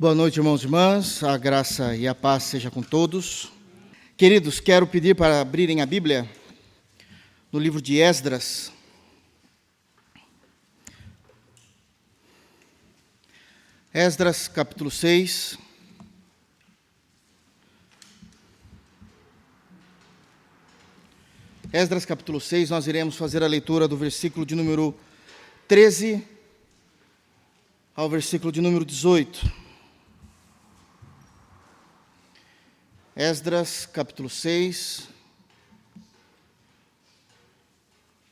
Boa noite, irmãos e irmãs. A graça e a paz seja com todos. Queridos, quero pedir para abrirem a Bíblia no livro de Esdras. Esdras, capítulo 6. Esdras, capítulo 6, nós iremos fazer a leitura do versículo de número 13 ao versículo de número 18. Esdras, capítulo 6,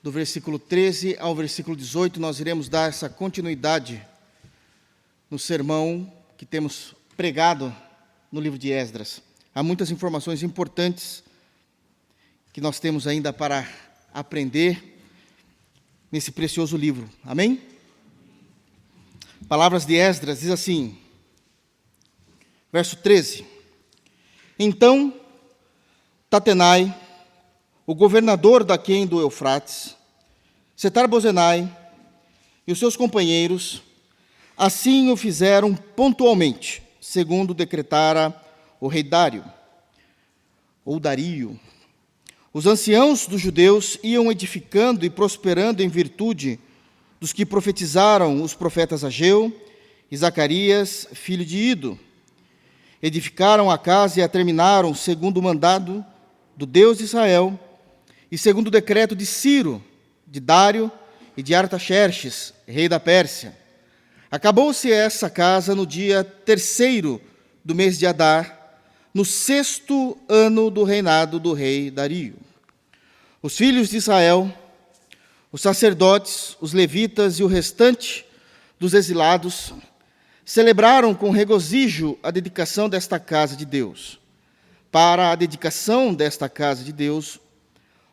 do versículo 13 ao versículo 18, nós iremos dar essa continuidade no sermão que temos pregado no livro de Esdras. Há muitas informações importantes que nós temos ainda para aprender nesse precioso livro. Amém? Palavras de Esdras, diz assim, verso 13. Então, Tatenai, o governador daquém do Eufrates, Setar-Bozenai e os seus companheiros, assim o fizeram pontualmente, segundo decretara o rei Dário, ou Dario. Os anciãos dos judeus iam edificando e prosperando em virtude dos que profetizaram os profetas Ageu e Zacarias, filho de Ido. Edificaram a casa e a terminaram segundo o mandado do Deus de Israel e segundo o decreto de Ciro, de Dário e de Artaxerxes, rei da Pérsia. Acabou-se essa casa no dia 3º do mês de Adar, no 6º ano do reinado do rei Dario. Os filhos de Israel, os sacerdotes, os levitas e o restante dos exilados celebraram com regozijo a dedicação desta casa de Deus. Para a dedicação desta casa de Deus,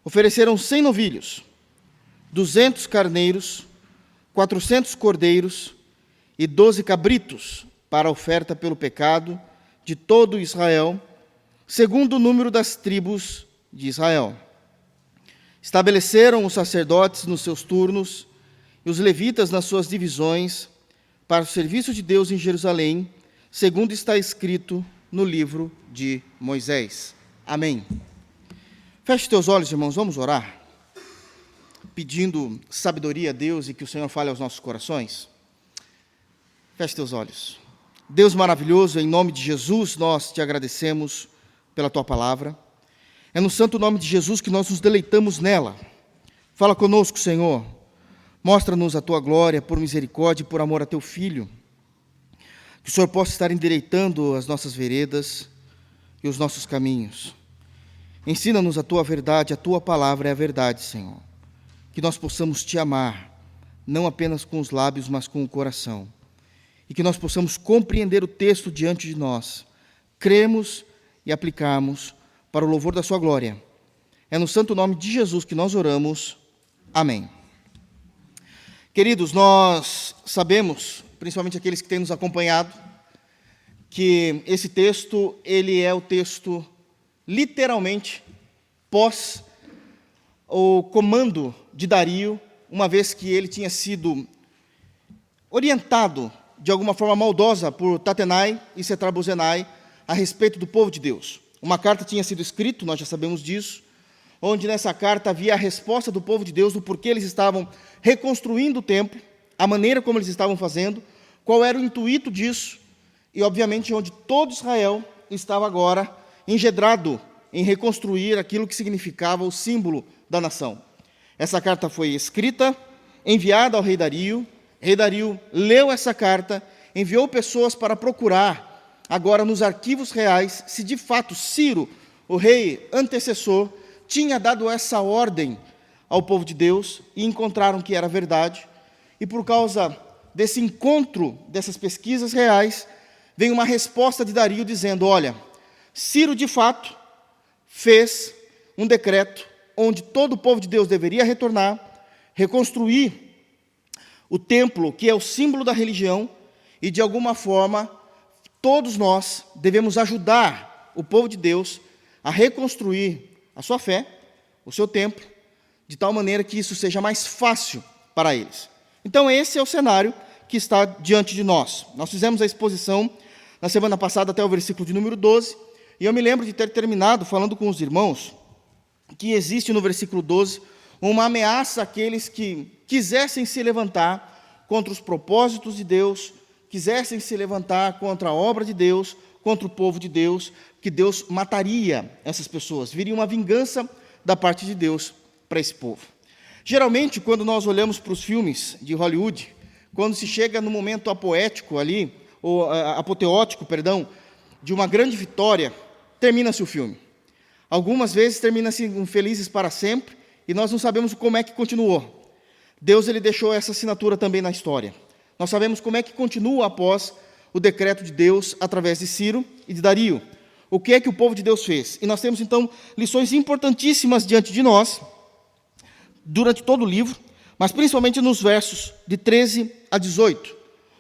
ofereceram 100 novilhos, 200 carneiros, 400 cordeiros e 12 cabritos para a oferta pelo pecado de todo Israel, segundo o número das tribos de Israel. Estabeleceram os sacerdotes nos seus turnos e os levitas nas suas divisões para o serviço de Deus em Jerusalém, segundo está escrito no livro de Moisés. Amém. Feche teus olhos, irmãos, vamos orar, pedindo sabedoria a Deus e que o Senhor fale aos nossos corações. Feche teus olhos. Deus maravilhoso, em nome de Jesus, nós te agradecemos pela tua palavra. É no santo nome de Jesus que nós nos deleitamos nela. Fala conosco, Senhor. Mostra-nos a tua glória por misericórdia e por amor a teu Filho. Que o Senhor possa estar endireitando as nossas veredas e os nossos caminhos. Ensina-nos a tua verdade, a tua palavra é a verdade, Senhor. Que nós possamos te amar, não apenas com os lábios, mas com o coração. E que nós possamos compreender o texto diante de nós, cremos e aplicarmos para o louvor da sua glória. É no santo nome de Jesus que nós oramos. Amém. Queridos, nós sabemos, principalmente aqueles que têm nos acompanhado, que esse texto, ele é o texto, literalmente, pós o comando de Dario, uma vez que ele tinha sido orientado, de alguma forma maldosa, por Tatenai e Setar-Bozenai, a respeito do povo de Deus. Uma carta tinha sido escrita, nós já sabemos disso, onde nessa carta havia a resposta do povo de Deus do porquê eles estavam reconstruindo o templo, a maneira como eles estavam fazendo, qual era o intuito disso, e obviamente onde todo Israel estava agora engedrado em reconstruir aquilo que significava o símbolo da nação. Essa carta foi escrita, enviada ao rei Dario. O rei Dario leu essa carta, enviou pessoas para procurar, agora nos arquivos reais, se de fato Ciro, o rei antecessor, tinha dado essa ordem ao povo de Deus e encontraram que era verdade. E por causa desse encontro, dessas pesquisas reais, vem uma resposta de Dario dizendo, olha, Ciro de fato fez um decreto onde todo o povo de Deus deveria retornar, reconstruir o templo, que é o símbolo da religião, e de alguma forma todos nós devemos ajudar o povo de Deus a reconstruir a sua fé, o seu templo, de tal maneira que isso seja mais fácil para eles. Então esse é o cenário que está diante de nós. Nós fizemos a exposição na semana passada até o versículo de número 12, e eu me lembro de ter terminado falando com os irmãos que existe no versículo 12 uma ameaça àqueles que quisessem se levantar contra os propósitos de Deus, quisessem se levantar contra a obra de Deus, contra o povo de Deus, que Deus mataria essas pessoas, viria uma vingança da parte de Deus para esse povo. Geralmente, quando nós olhamos para os filmes de Hollywood, quando se chega no momento apoético ali, ou apoteótico, perdão, de uma grande vitória, termina-se o filme. Algumas vezes termina-se felizes para sempre, e nós não sabemos como é que continuou. Deus ele deixou essa assinatura também na história. Nós sabemos como é que continua após o decreto de Deus através de Ciro e de Dario. O que é que o povo de Deus fez? E nós temos então lições importantíssimas diante de nós, durante todo o livro, mas principalmente nos versos de 13 a 18.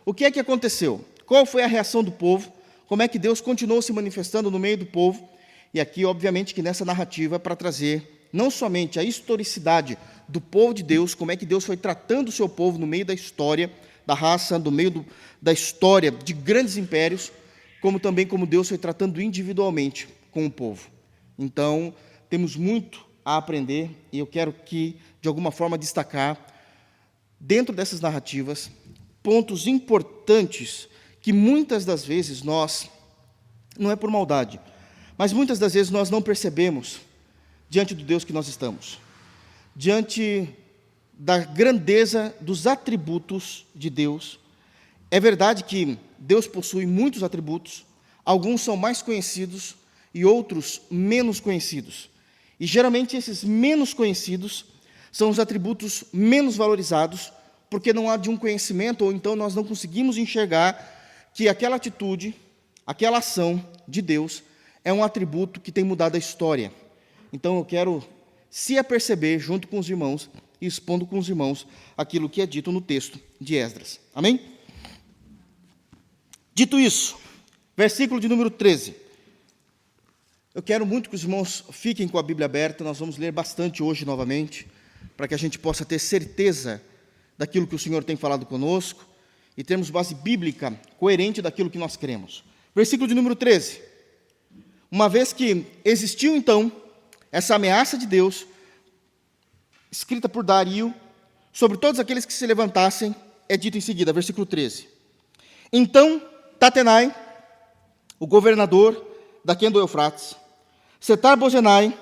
O que é que aconteceu? Qual foi a reação do povo? Como é que Deus continuou se manifestando no meio do povo? E aqui, obviamente, que nessa narrativa é para trazer não somente a historicidade do povo de Deus, como é que Deus foi tratando o seu povo no meio da história da raça, no meio da história de grandes impérios, como também como Deus foi tratando individualmente com o povo. Então, temos muito a aprender, e eu quero que, de alguma forma, destacar, dentro dessas narrativas, pontos importantes que muitas das vezes nós, não é por maldade, mas muitas das vezes nós não percebemos diante do Deus que nós estamos, diante da grandeza dos atributos de Deus. É verdade que Deus possui muitos atributos, alguns são mais conhecidos e outros menos conhecidos. E geralmente esses menos conhecidos são os atributos menos valorizados, porque não há de um conhecimento, ou então nós não conseguimos enxergar que aquela atitude, aquela ação de Deus é um atributo que tem mudado a história. Então eu quero se aperceber junto com os irmãos e expondo com os irmãos aquilo que é dito no texto de Esdras. Amém? Dito isso, versículo de número 13. Eu quero muito que os irmãos fiquem com a Bíblia aberta, nós vamos ler bastante hoje novamente, para que a gente possa ter certeza daquilo que o Senhor tem falado conosco e termos base bíblica coerente daquilo que nós cremos. Versículo de número 13. Uma vez que existiu, então, essa ameaça de Deus, escrita por Dario, sobre todos aqueles que se levantassem, é dito em seguida, versículo 13. Então, Tatenai, o governador daquém do Eufrates, Setar-Bozenai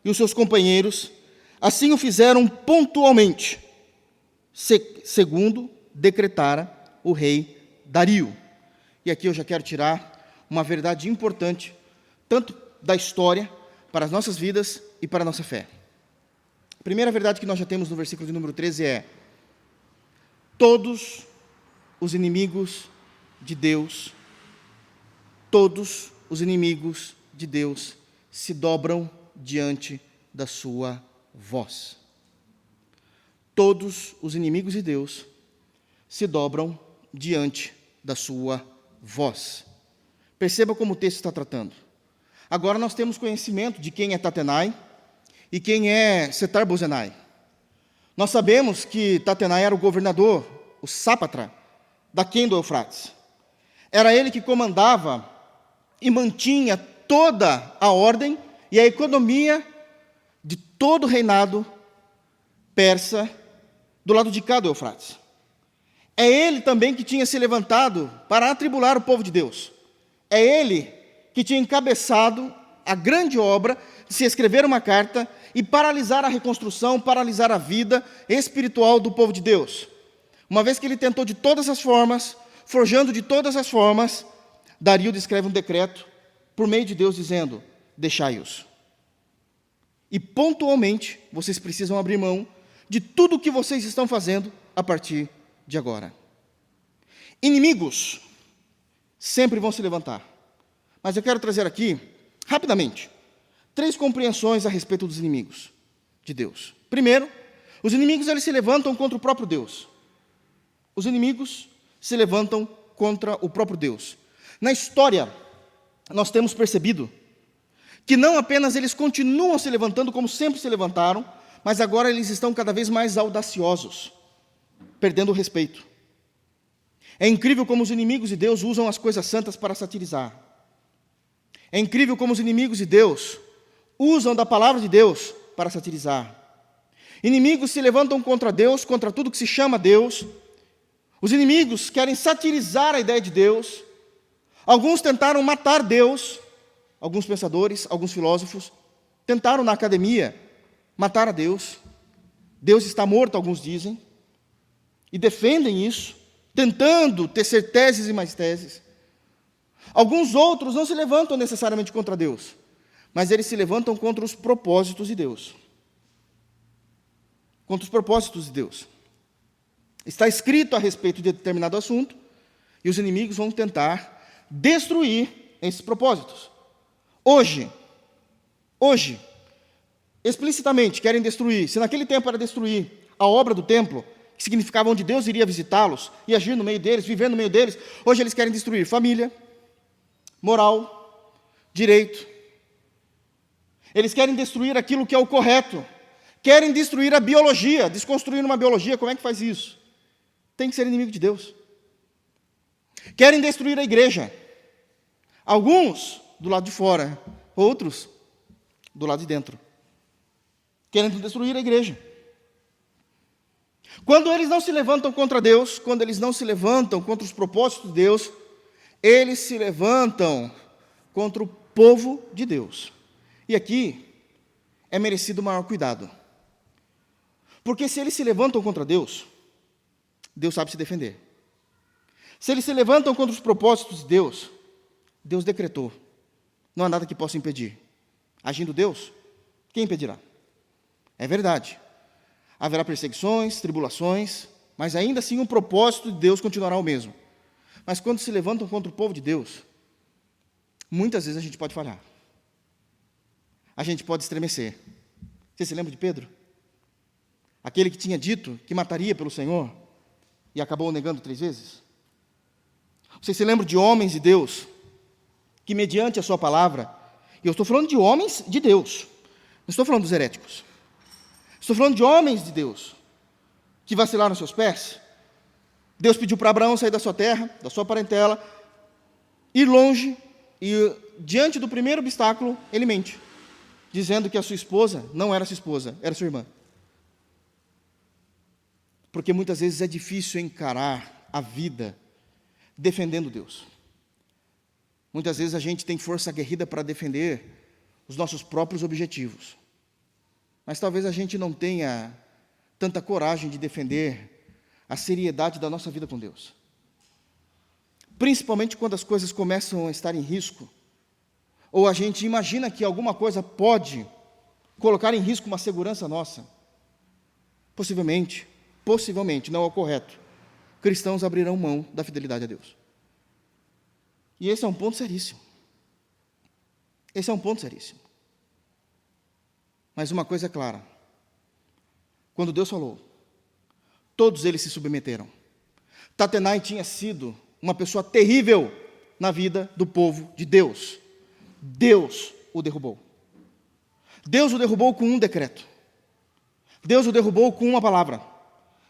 e os seus companheiros, assim o fizeram pontualmente, segundo decretara o rei Dario. E aqui eu já quero tirar uma verdade importante, tanto da história, para as nossas vidas e para a nossa fé. A primeira verdade que nós já temos no versículo de número 13 é: todos os inimigos de Deus, todos os inimigos de Deus se dobram diante da sua voz. Todos os inimigos de Deus se dobram diante da sua voz. Perceba como o texto está tratando. Agora nós temos conhecimento de quem é Tatenai e quem é Setar-Bozenai. Nós sabemos que Tatenai era o governador, o sápatra, daquém do Eufrates. Era ele que comandava e mantinha toda a ordem e a economia de todo o reinado persa do lado de cá do Eufrates. É ele também que tinha se levantado para atribular o povo de Deus. É ele que tinha encabeçado a grande obra de se escrever uma carta e paralisar a reconstrução, paralisar a vida espiritual do povo de Deus. Uma vez que ele tentou de todas as formas, forjando de todas as formas, Dario descreve um decreto por meio de Deus dizendo: deixai-os. E pontualmente vocês precisam abrir mão de tudo o que vocês estão fazendo a partir de agora. Inimigos sempre vão se levantar. Mas eu quero trazer aqui, rapidamente, 3 compreensões a respeito dos inimigos de Deus. Primeiro, os inimigos eles se levantam contra o próprio Deus. Os inimigos se levantam contra o próprio Deus. Na história, nós temos percebido que não apenas eles continuam se levantando como sempre se levantaram, mas agora eles estão cada vez mais audaciosos, perdendo o respeito. É incrível como os inimigos de Deus usam as coisas santas para satirizar. É incrível como os inimigos de Deus usam da palavra de Deus para satirizar. Inimigos se levantam contra Deus, contra tudo que se chama Deus. Os inimigos querem satirizar a ideia de Deus. Alguns tentaram matar Deus. Alguns pensadores, alguns filósofos tentaram na academia matar a Deus. Deus está morto, alguns dizem, e defendem isso, tentando tecer teses e mais teses. Alguns outros não se levantam necessariamente contra Deus, mas eles se levantam contra os propósitos de Deus. Contra os propósitos de Deus. Está escrito a respeito de determinado assunto, e os inimigos vão tentar destruir esses propósitos. Hoje, explicitamente querem destruir, se naquele tempo era destruir a obra do templo, que significava onde Deus iria visitá-los e agir no meio deles, viver no meio deles, hoje eles querem destruir família, moral, direito. Eles querem destruir aquilo que é o correto, querem destruir a biologia, desconstruir uma biologia. Como é que faz isso? Tem que ser inimigo de Deus. Querem destruir a igreja, alguns do lado de fora, outros do lado de dentro. Querem destruir a igreja. Quando eles não se levantam contra Deus, quando eles não se levantam contra os propósitos de Deus, eles se levantam contra o povo de Deus. E aqui é merecido maior cuidado. Porque se eles se levantam contra Deus, Deus sabe se defender. Se eles se levantam contra os propósitos de Deus, Deus decretou. Não há nada que possa impedir. Agindo Deus, quem impedirá? É verdade. Haverá perseguições, tribulações, mas ainda assim o propósito de Deus continuará o mesmo. Mas quando se levantam contra o povo de Deus, muitas vezes a gente pode falhar. A gente pode estremecer. Você se lembra de Pedro? Aquele que tinha dito que mataria pelo Senhor e acabou negando 3 vezes? Você se lembra de homens de Deus que mediante a sua palavra, e eu estou falando de homens de Deus, não estou falando dos heréticos, estou falando de homens de Deus que vacilaram aos seus pés. Deus pediu para Abraão sair da sua terra, da sua parentela, ir longe, e diante do primeiro obstáculo, ele mente, dizendo que a sua esposa não era sua esposa, era sua irmã. Porque muitas vezes é difícil encarar a vida defendendo Deus. Muitas vezes a gente tem força aguerrida para defender os nossos próprios objetivos. Mas talvez a gente não tenha tanta coragem de defender a seriedade da nossa vida com Deus. Principalmente quando as coisas começam a estar em risco, ou a gente imagina que alguma coisa pode colocar em risco uma segurança nossa. Possivelmente, não é o correto. Cristãos abrirão mão da fidelidade a Deus. E esse é um ponto seríssimo. Mas uma coisa é clara. Quando Deus falou, todos eles se submeteram. Tatenai tinha sido uma pessoa terrível na vida do povo de Deus. Deus o derrubou. Deus o derrubou com um decreto. Deus o derrubou com uma palavra.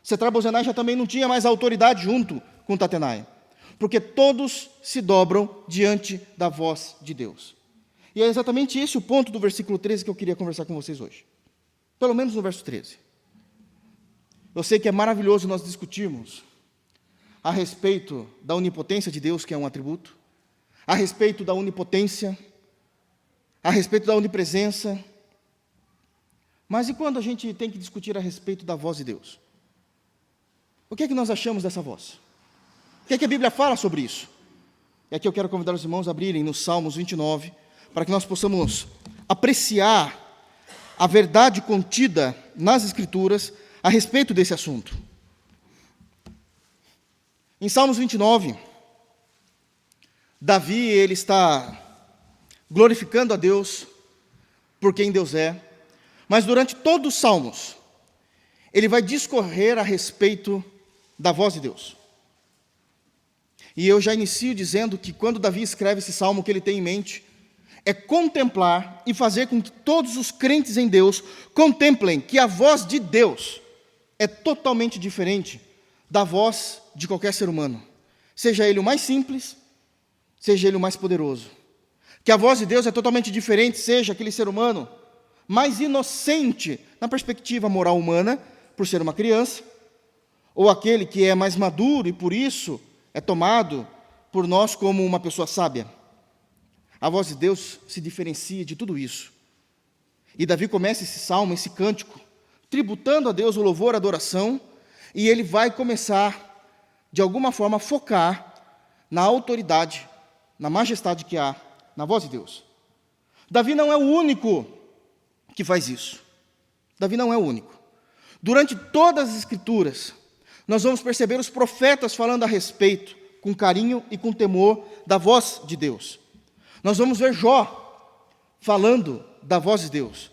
Setar-Bozenai já também não tinha mais autoridade junto com Tatenai, porque todos se dobram diante da voz de Deus. E é exatamente esse o ponto do versículo 13 que eu queria conversar com vocês hoje. Pelo menos no verso 13. Eu sei que é maravilhoso nós discutirmos a respeito da onipotência de Deus, que é um atributo, a respeito da onipotência, a respeito da onipresença. Mas e quando a gente tem que discutir a respeito da voz de Deus? O que é que nós achamos dessa voz? O que é que a Bíblia fala sobre isso? E aqui eu quero convidar os irmãos a abrirem no Salmos 29, para que nós possamos apreciar a verdade contida nas Escrituras a respeito desse assunto. Em Salmos 29, Davi, ele está glorificando a Deus por quem Deus é, mas durante todos os Salmos, ele vai discorrer a respeito da voz de Deus. E eu já inicio dizendo que quando Davi escreve esse salmo, o que ele tem em mente é contemplar e fazer com que todos os crentes em Deus contemplem que a voz de Deus é totalmente diferente da voz de qualquer ser humano. seja ele o mais simples, seja ele o mais poderoso. Que a voz de Deus é totalmente diferente, seja aquele ser humano mais inocente na perspectiva moral humana, por ser uma criança, ou aquele que é mais maduro e por isso é tomado por nós como uma pessoa sábia. A voz de Deus se diferencia de tudo isso. E Davi começa esse salmo, esse cântico, tributando a Deus o louvor, a adoração, e ele vai começar, de alguma forma, a focar na autoridade, na majestade que há na voz de Deus. Davi não é o único que faz isso. Davi não é o único. Durante todas as Escrituras, nós vamos perceber os profetas falando a respeito, com carinho e com temor, da voz de Deus. Nós vamos ver Jó falando da voz de Deus.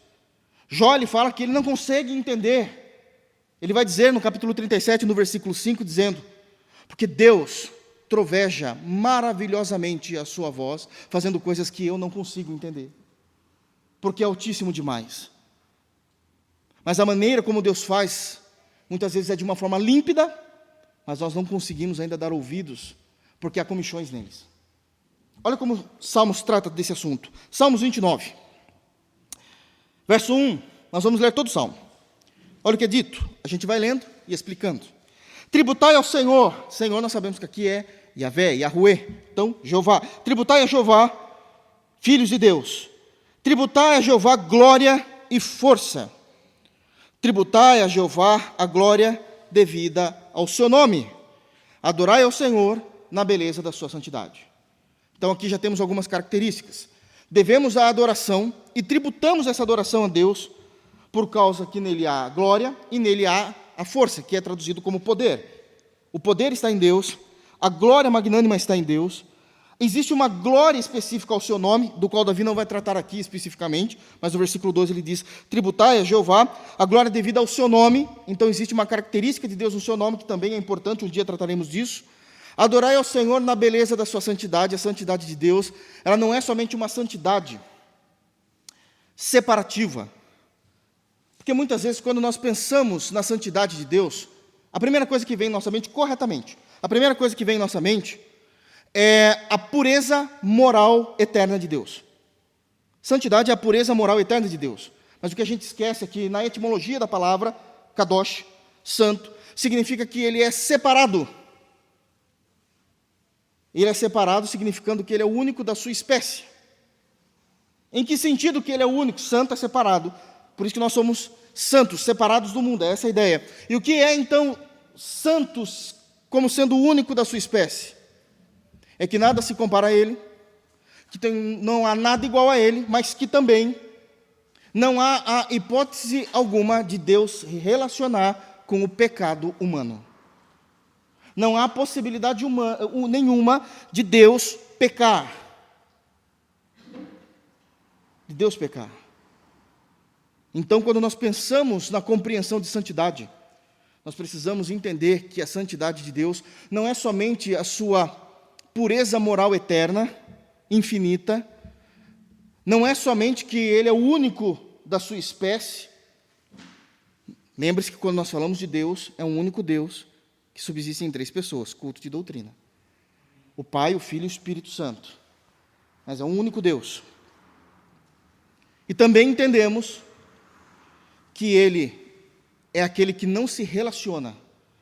Jó, ele fala que ele não consegue entender. Ele vai dizer no capítulo 37, no versículo 5, dizendo: porque Deus troveja maravilhosamente a sua voz, fazendo coisas que eu não consigo entender, porque é altíssimo demais. Mas a maneira como Deus faz, muitas vezes é de uma forma límpida, mas nós não conseguimos ainda dar ouvidos, porque há comichões neles. Olha como Salmos trata desse assunto. Salmos 29, verso 1, nós vamos ler todo o Salmo. Olha o que é dito, a gente vai lendo e explicando. Tributai ao Senhor, Senhor nós sabemos que aqui é Yahvé, Yahué, então Jeová. Tributai a Jeová, filhos de Deus. Tributai a Jeová glória e força. Tributai a Jeová a glória devida ao seu nome. Adorai ao Senhor na beleza da sua santidade. Então aqui já temos algumas características. Devemos a adoração e tributamos essa adoração a Deus por causa que nele há glória e nele há a força, que é traduzido como poder. O poder está em Deus, a glória magnânima está em Deus. Existe uma glória específica ao seu nome, do qual Davi não vai tratar aqui especificamente, mas no versículo 12 ele diz: tributai a Jeová a glória devida ao seu nome. Então existe uma característica de Deus no seu nome, que também é importante, um dia trataremos disso. Adorai ao Senhor na beleza da sua santidade. A santidade de Deus, ela não é somente uma santidade separativa. Porque muitas vezes, quando nós pensamos na santidade de Deus, a primeira coisa que vem em nossa mente, corretamente, a primeira coisa que vem em nossa mente é a pureza moral eterna de Deus. Santidade é a pureza moral eterna de Deus. Mas o que a gente esquece é que na etimologia da palavra, kadosh, santo, significa que ele é separado. Ele é separado, significando que ele é o único da sua espécie. Em que sentido que ele é o único? Santo é separado. Por isso que nós somos santos, separados do mundo, é essa a ideia. E o que é, então, santos como sendo o único da sua espécie? É que nada se compara a ele, que não há nada igual a ele, mas que também não há a hipótese alguma de Deus relacionar com o pecado humano. Não há possibilidade nenhuma de Deus pecar. De Deus pecar. Então, quando nós pensamos na compreensão de santidade, nós precisamos entender que a santidade de Deus não é somente a sua pureza moral eterna, infinita, não é somente que ele é o único da sua espécie. Lembre-se que quando nós falamos de Deus, é um único Deus que subsiste em 3 pessoas, culto de doutrina. O Pai, o Filho e o Espírito Santo. Mas é um único Deus. E também entendemos que ele é aquele que não se relaciona,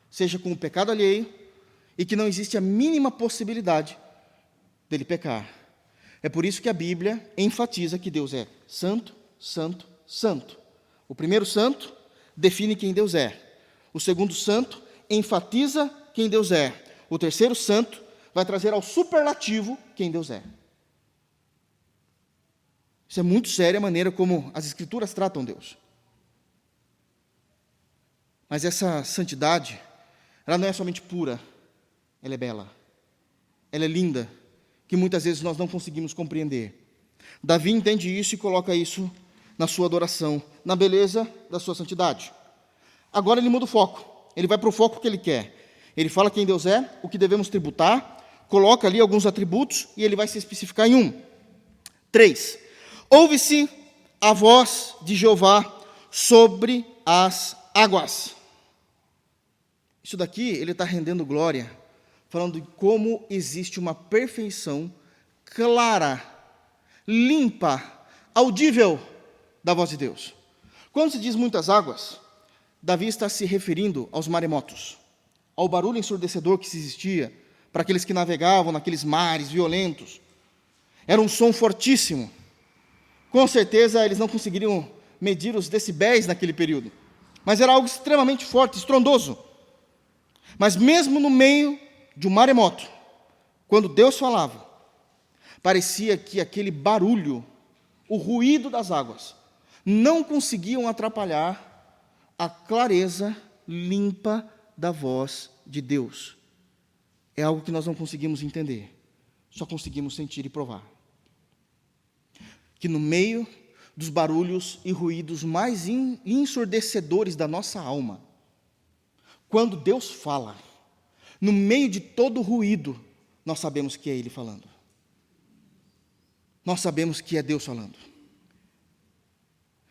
seja com o pecado alheio, e que não existe a mínima possibilidade dele pecar. É por isso que a Bíblia enfatiza que Deus é santo, santo, santo. O primeiro santo define quem Deus é. O segundo santo enfatiza quem Deus é. O terceiro santo vai trazer ao superlativo quem Deus é. Isso é muito sério a maneira como as Escrituras tratam Deus. Mas essa santidade, ela não é somente pura, ela é bela, ela é linda, que muitas vezes nós não conseguimos compreender. Davi entende isso e coloca isso na sua adoração, na beleza da sua santidade. Agora ele muda o foco, ele vai para o foco que ele quer. Ele fala quem Deus é, o que devemos tributar, coloca ali alguns atributos e ele vai se especificar em 3. Ouve-se a voz de Jeová sobre as águas. Isso daqui, ele está rendendo glória falando de como existe uma perfeição clara, limpa, audível da voz de Deus. Quando se diz muitas águas, Davi está se referindo aos maremotos, ao barulho ensurdecedor que existia para aqueles que navegavam naqueles mares violentos. Era um som fortíssimo. Com certeza eles não conseguiriam medir os decibéis naquele período, mas era algo extremamente forte, estrondoso. Mas mesmo no meio de um maremoto, quando Deus falava, parecia que aquele barulho, o ruído das águas, não conseguiam atrapalhar a clareza limpa da voz de Deus. É algo que nós não conseguimos entender, só conseguimos sentir e provar. Que no meio dos barulhos e ruídos mais ensurdecedores da nossa alma, quando Deus fala, no meio de todo o ruído, nós sabemos que é Ele falando. Nós sabemos que é Deus falando.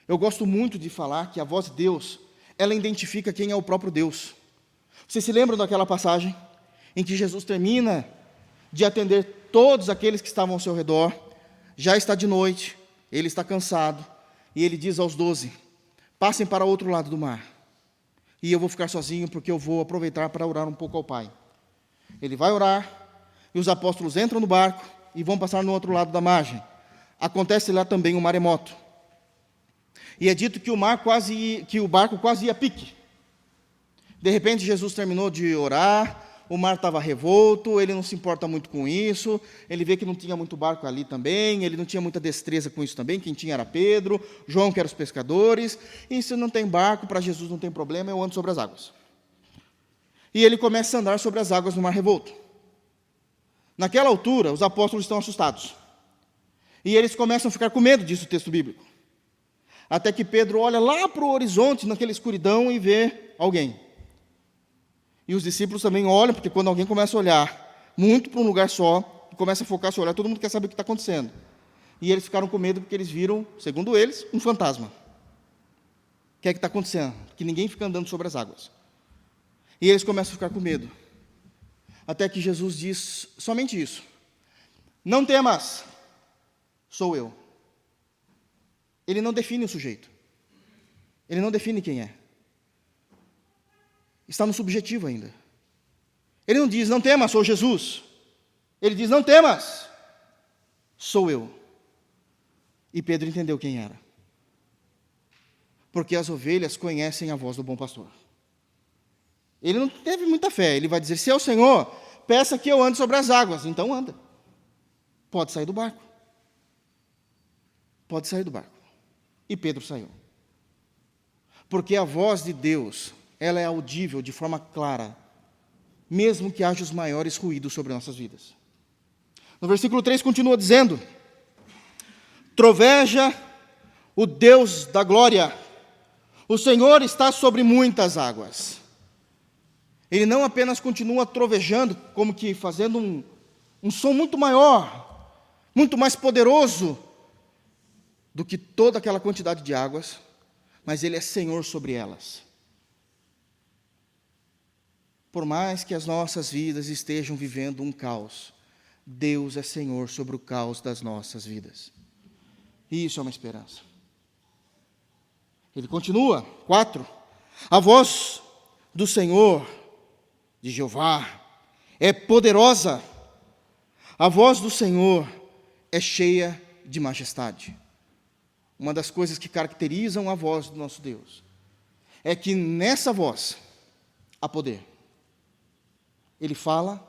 Eu gosto muito de falar que a voz de Deus, ela identifica quem é o próprio Deus. Vocês se lembram daquela passagem em que Jesus termina de atender todos aqueles que estavam ao seu redor, já está de noite, ele está cansado, e ele diz aos 12, passem para o outro lado do mar, e eu vou ficar sozinho porque eu vou aproveitar para orar um pouco ao Pai. Ele vai orar, e os apóstolos entram no barco e vão passar no outro lado da margem. Acontece lá também um maremoto. E é dito que o barco quase ia a pique. De repente Jesus terminou de orar, o mar estava revolto, ele não se importa muito com isso, ele vê que não tinha muito barco ali também, ele não tinha muita destreza com isso também, quem tinha era Pedro, João que eram os pescadores, e se não tem barco, para Jesus não tem problema, eu ando sobre as águas. E ele começa a andar sobre as águas no mar revolto. Naquela altura, os apóstolos estão assustados, e eles começam a ficar com medo, diz o texto bíblico, até que Pedro olha lá para o horizonte, naquela escuridão, e vê alguém. E os discípulos também olham, porque quando alguém começa a olhar muito para um lugar só, começa a focar seu olhar, todo mundo quer saber o que está acontecendo. E eles ficaram com medo porque eles viram, segundo eles, um fantasma. O que é que está acontecendo? Que ninguém fica andando sobre as águas. E eles começam a ficar com medo. Até que Jesus diz somente isso. Não temas, sou eu. Ele não define o sujeito. Ele não define quem é. Está no subjetivo ainda. Ele não diz, não temas, sou Jesus. Ele diz, não temas, sou eu. E Pedro entendeu quem era. Porque as ovelhas conhecem a voz do bom pastor. Ele não teve muita fé. Ele vai dizer, se é o Senhor, peça que eu ande sobre as águas. Então anda. Pode sair do barco. Pode sair do barco. E Pedro saiu. Porque a voz de Deus, ela é audível de forma clara, mesmo que haja os maiores ruídos sobre nossas vidas. No versículo 3 continua dizendo, troveja o Deus da glória, o Senhor está sobre muitas águas. Ele não apenas continua trovejando, como que fazendo um som muito maior, muito mais poderoso do que toda aquela quantidade de águas, mas Ele é Senhor sobre elas. Por mais que as nossas vidas estejam vivendo um caos, Deus é Senhor sobre o caos das nossas vidas. E isso é uma esperança. Ele continua, 4. A voz do Senhor, de Jeová, é poderosa. A voz do Senhor é cheia de majestade. Uma das coisas que caracterizam a voz do nosso Deus é que nessa voz há poder. Ele fala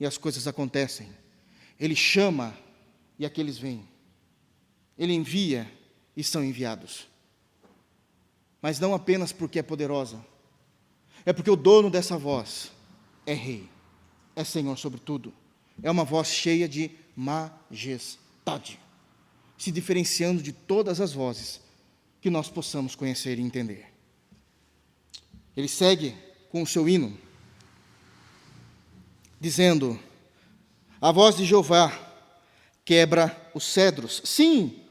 e as coisas acontecem. Ele chama e aqueles vêm. Ele envia e são enviados. Mas não apenas porque é poderosa. É porque o dono dessa voz é rei. É Senhor sobre tudo. É uma voz cheia de majestade, se diferenciando de todas as vozes que nós possamos conhecer e entender. Ele segue com o seu hino, dizendo, a voz de Jeová quebra os cedros. Sim,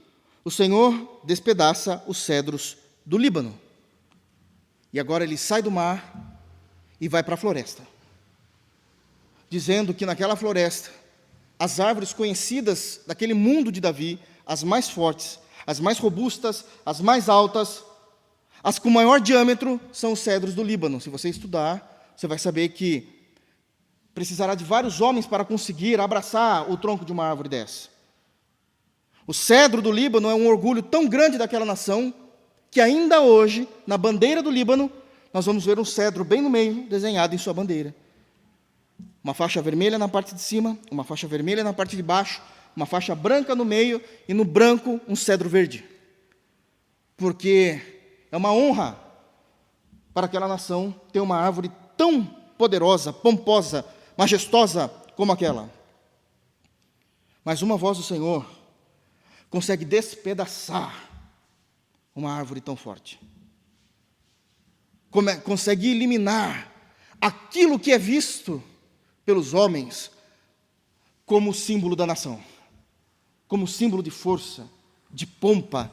o Senhor despedaça os cedros do Líbano. E agora ele sai do mar e vai para a floresta. dizendo que naquela floresta, as árvores conhecidas daquele mundo de Davi, as mais fortes, as mais robustas, as mais altas, as com maior diâmetro, são os cedros do Líbano. Se você estudar, você vai saber que precisará de vários homens para conseguir abraçar o tronco de uma árvore dessa. O cedro do Líbano é um orgulho tão grande daquela nação, que ainda hoje, na bandeira do Líbano, nós vamos ver um cedro bem no meio, desenhado em sua bandeira. Uma faixa vermelha na parte de cima, uma faixa vermelha na parte de baixo, uma faixa branca no meio, e no branco um cedro verde. Porque é uma honra para aquela nação ter uma árvore tão poderosa, pomposa, majestosa como aquela. Mas uma voz do Senhor consegue despedaçar uma árvore tão forte. Consegue eliminar aquilo que é visto pelos homens como símbolo da nação, como símbolo de força, de pompa,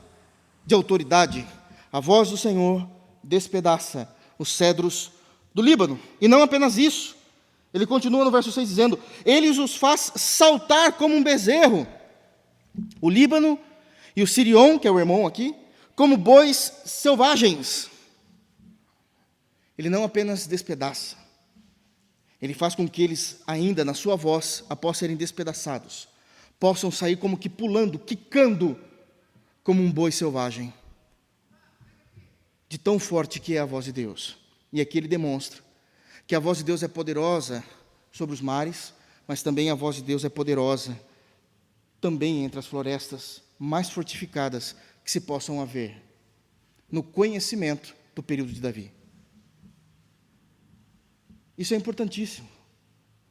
de autoridade. A voz do Senhor despedaça os cedros do Líbano. E não apenas isso. Ele continua no verso 6 dizendo: Ele os faz saltar como um bezerro. O Líbano e o Sirion, que é o irmão aqui, como bois selvagens. Ele não apenas despedaça, ele faz com que eles ainda, na sua voz, após serem despedaçados, possam sair como que pulando, quicando, como um boi selvagem. De tão forte que é a voz de Deus. E aqui ele demonstra que a voz de Deus é poderosa sobre os mares, mas também a voz de Deus é poderosa também entre as florestas mais fortificadas que se possam haver, no conhecimento do período de Davi. Isso é importantíssimo,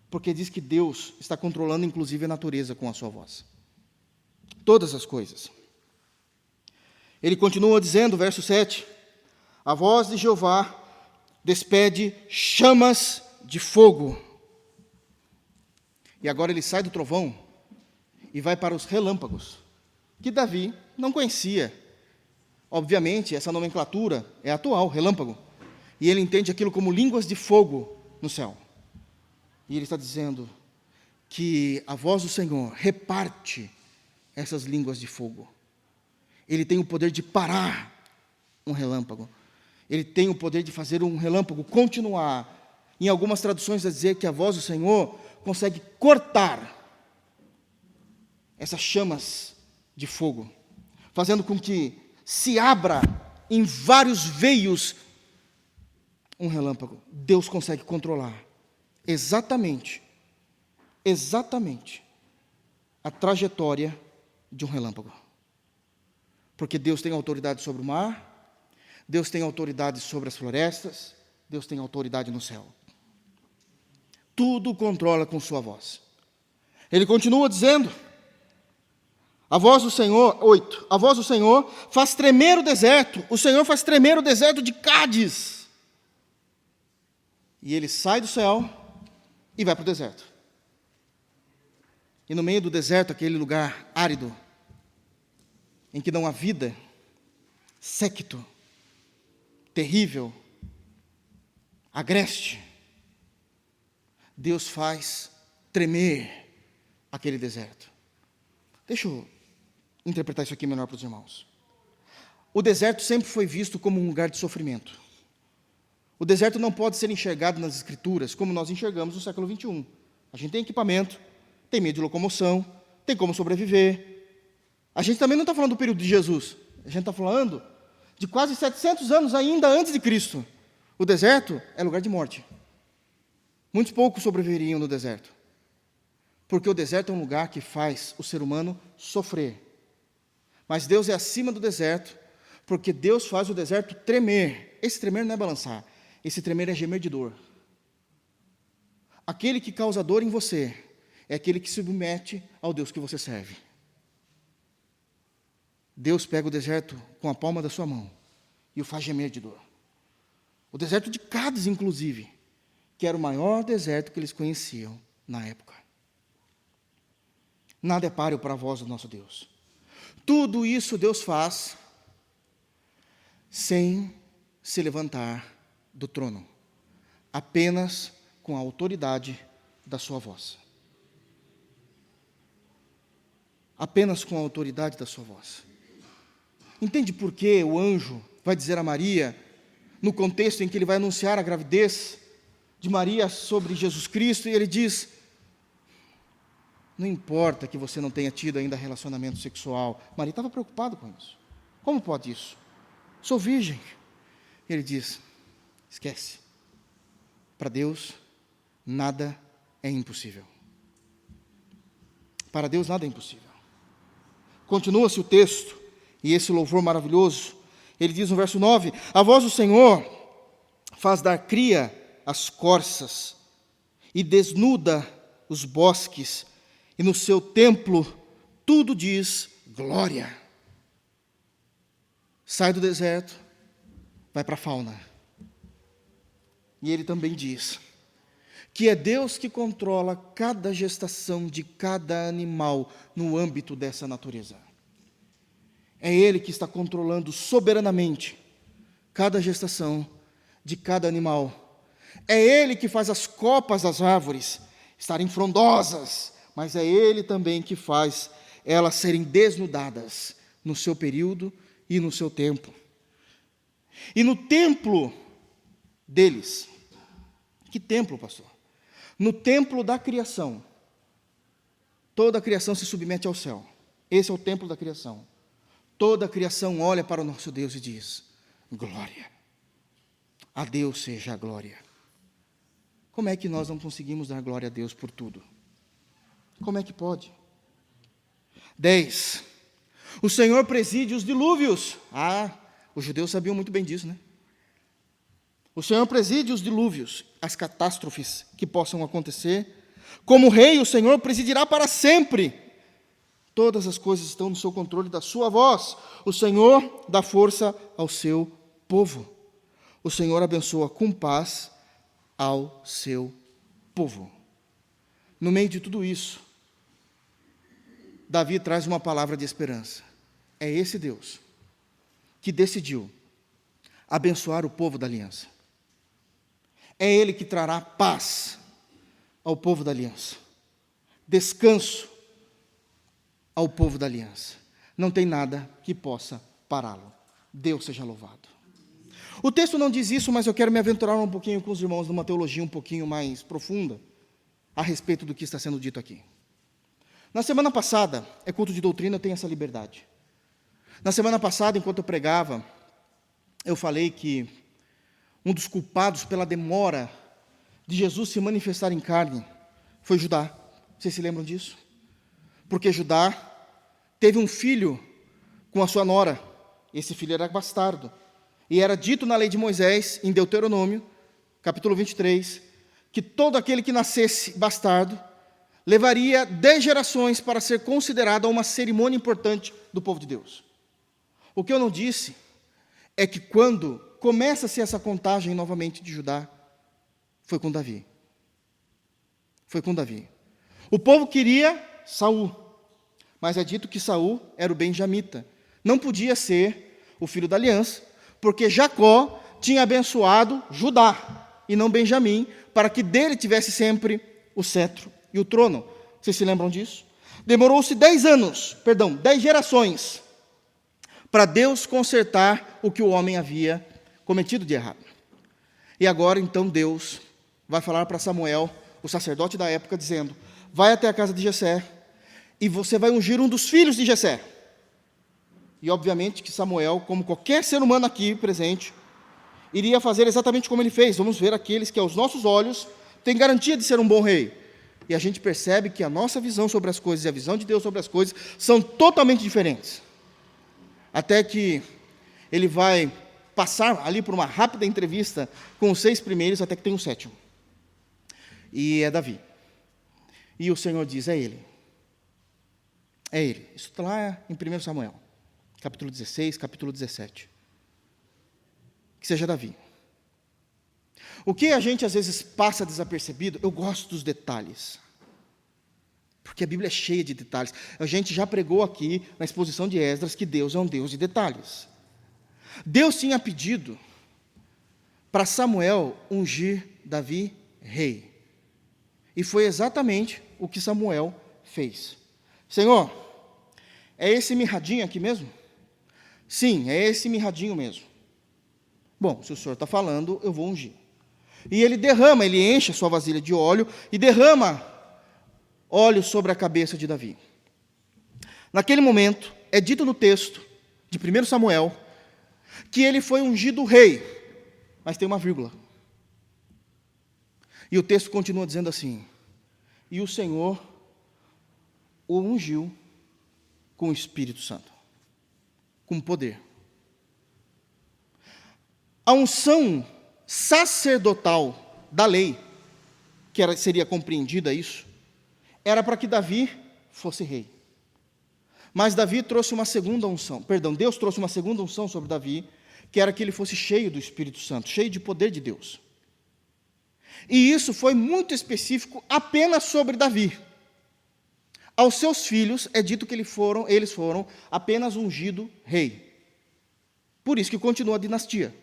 porque diz que Deus está controlando inclusive a natureza com a sua voz. Todas as coisas. Ele continua dizendo, verso 7, a voz de Jeová despede chamas de fogo. E agora ele sai do trovão e vai para os relâmpagos, que Davi não conhecia. Obviamente, essa nomenclatura é atual, relâmpago. E ele entende aquilo como línguas de fogo no céu. E ele está dizendo que a voz do Senhor reparte essas línguas de fogo. Ele tem o poder de parar um relâmpago. Ele tem o poder de fazer um relâmpago continuar. Em algumas traduções vai dizer que a voz do Senhor consegue cortar essas chamas de fogo, fazendo com que se abra em vários veios um relâmpago. Deus consegue controlar exatamente a trajetória de um relâmpago. Porque Deus tem autoridade sobre o mar, Deus tem autoridade sobre as florestas, Deus tem autoridade no céu. Tudo controla com sua voz. Ele continua dizendo, a voz do Senhor, 8, a voz do Senhor faz tremer o deserto, o Senhor faz tremer o deserto de Cádiz. E ele sai do céu e vai para o deserto. E no meio do deserto, aquele lugar árido, em que não há vida, séquito, terrível, agreste, Deus faz tremer aquele deserto. Deixa eu interpretar isso aqui melhor para os irmãos. O deserto sempre foi visto como um lugar de sofrimento. O deserto não pode ser enxergado nas Escrituras como nós enxergamos no século 21. A gente tem equipamento, tem meio de locomoção, tem como sobreviver. A gente também não está falando do período de Jesus. A gente está falando de quase 700 anos ainda antes de Cristo. O deserto é lugar de morte. Muitos poucos sobreviveriam no deserto. Porque o deserto é um lugar que faz o ser humano sofrer. Mas Deus é acima do deserto, porque Deus faz o deserto tremer. Esse tremer não é balançar, esse tremer é gemer de dor. Aquele que causa dor em você é aquele que se submete ao Deus que você serve. Deus pega o deserto com a palma da sua mão e o faz gemer de dor. O deserto de Cádiz, inclusive, que era o maior deserto que eles conheciam na época. Nada é páreo para a voz do nosso Deus. Tudo isso Deus faz sem se levantar do trono, apenas com a autoridade da sua voz. Apenas com a autoridade da sua voz. Entende por que o anjo vai dizer a Maria, no contexto em que ele vai anunciar a gravidez de Maria sobre Jesus Cristo, e ele diz: não importa que você não tenha tido ainda relacionamento sexual. Maria estava preocupada com isso. Como pode isso? Sou virgem. Ele diz: esquece. Para Deus, nada é impossível. Para Deus, nada é impossível. Continua-se o texto, e esse louvor maravilhoso. Ele diz no verso 9: a voz do Senhor faz dar cria às corças, e desnuda os bosques, e no seu templo tudo diz glória. Sai do deserto, vai para a fauna. E ele também diz que é Deus que controla cada gestação de cada animal no âmbito dessa natureza. É Ele que está controlando soberanamente cada gestação de cada animal. É Ele que faz as copas das árvores estarem frondosas, mas é Ele também que faz elas serem desnudadas no seu período e no seu tempo. E no templo deles, que templo, pastor? No templo da criação, toda a criação se submete ao céu. Esse é o templo da criação. Toda a criação olha para o nosso Deus e diz: glória. A Deus seja a glória. Como é que nós não conseguimos dar glória a Deus por tudo? Como é que pode? 10. O Senhor preside os dilúvios. Os judeus sabiam muito bem disso, né? O Senhor preside os dilúvios, as catástrofes que possam acontecer. Como rei, o Senhor presidirá para sempre. Todas as coisas estão no seu controle da sua voz. O Senhor dá força ao seu povo. O Senhor abençoa com paz ao seu povo. No meio de tudo isso, Davi traz uma palavra de esperança. É esse Deus que decidiu abençoar o povo da aliança. É Ele que trará paz ao povo da aliança, descanso ao povo da aliança. Não tem nada que possa pará-lo. Deus seja louvado. O texto não diz isso, mas eu quero me aventurar um pouquinho com os irmãos numa teologia um pouquinho mais profunda a respeito do que está sendo dito aqui. Na semana passada, é culto de doutrina, eu tenho essa liberdade. Na semana passada, enquanto eu pregava, eu falei que um dos culpados pela demora de Jesus se manifestar em carne foi Judá. Vocês se lembram disso? Porque Judá teve um filho com a sua nora. Esse filho era bastardo. E era dito na lei de Moisés, em Deuteronômio, capítulo 23, que todo aquele que nascesse bastardo levaria 10 gerações para ser considerado uma cerimônia importante do povo de Deus. O que eu não disse é que quando começa-se essa contagem novamente de Judá, foi com Davi. Foi com Davi. O povo queria Saul, mas é dito que Saul era o benjamita. Não podia ser o filho da aliança, porque Jacó tinha abençoado Judá, e não Benjamim, para que dele tivesse sempre o cetro e o trono. Vocês se lembram disso? Demorou-se 10 gerações, para Deus consertar o que o homem havia cometido de errado. E agora, então, Deus vai falar para Samuel, o sacerdote da época, dizendo: vai até a casa de Jessé, e você vai ungir um dos filhos de Jessé. E, obviamente, que Samuel, como qualquer ser humano aqui presente, iria fazer exatamente como ele fez. Vamos ver aqueles que, aos nossos olhos, têm garantia de ser um bom rei. E a gente percebe que a nossa visão sobre as coisas e a visão de Deus sobre as coisas são totalmente diferentes. Até que ele vai passar ali por uma rápida entrevista com os 6 primeiros, até que tem o 7º. E é Davi. E o Senhor diz: é ele. É ele. Isso está lá em 1 Samuel, capítulo 16, capítulo 17. Que seja Davi. O que a gente às vezes passa desapercebido, eu gosto dos detalhes. Porque a Bíblia é cheia de detalhes. A gente já pregou aqui na exposição de Esdras que Deus é um Deus de detalhes. Deus tinha pedido para Samuel ungir Davi rei. E foi exatamente o que Samuel fez. Senhor, é esse mirradinho aqui mesmo? Sim, é esse mirradinho mesmo. Bom, se o Senhor está falando, eu vou ungir. E ele enche a sua vasilha de óleo e derrama óleo sobre a cabeça de Davi. Naquele momento, é dito no texto de 1 Samuel, que ele foi ungido rei, mas tem uma vírgula. E o texto continua dizendo assim: e o Senhor o ungiu com o Espírito Santo, com poder. A unção sacerdotal da lei, seria compreendida isso, era para que Davi fosse rei. Mas Davi trouxe uma segunda unção, Deus trouxe uma segunda unção sobre Davi, que era que ele fosse cheio do Espírito Santo, cheio de poder de Deus. E isso foi muito específico apenas sobre Davi. Aos seus filhos é dito que eles foram apenas ungido rei. Por isso que continua a dinastia.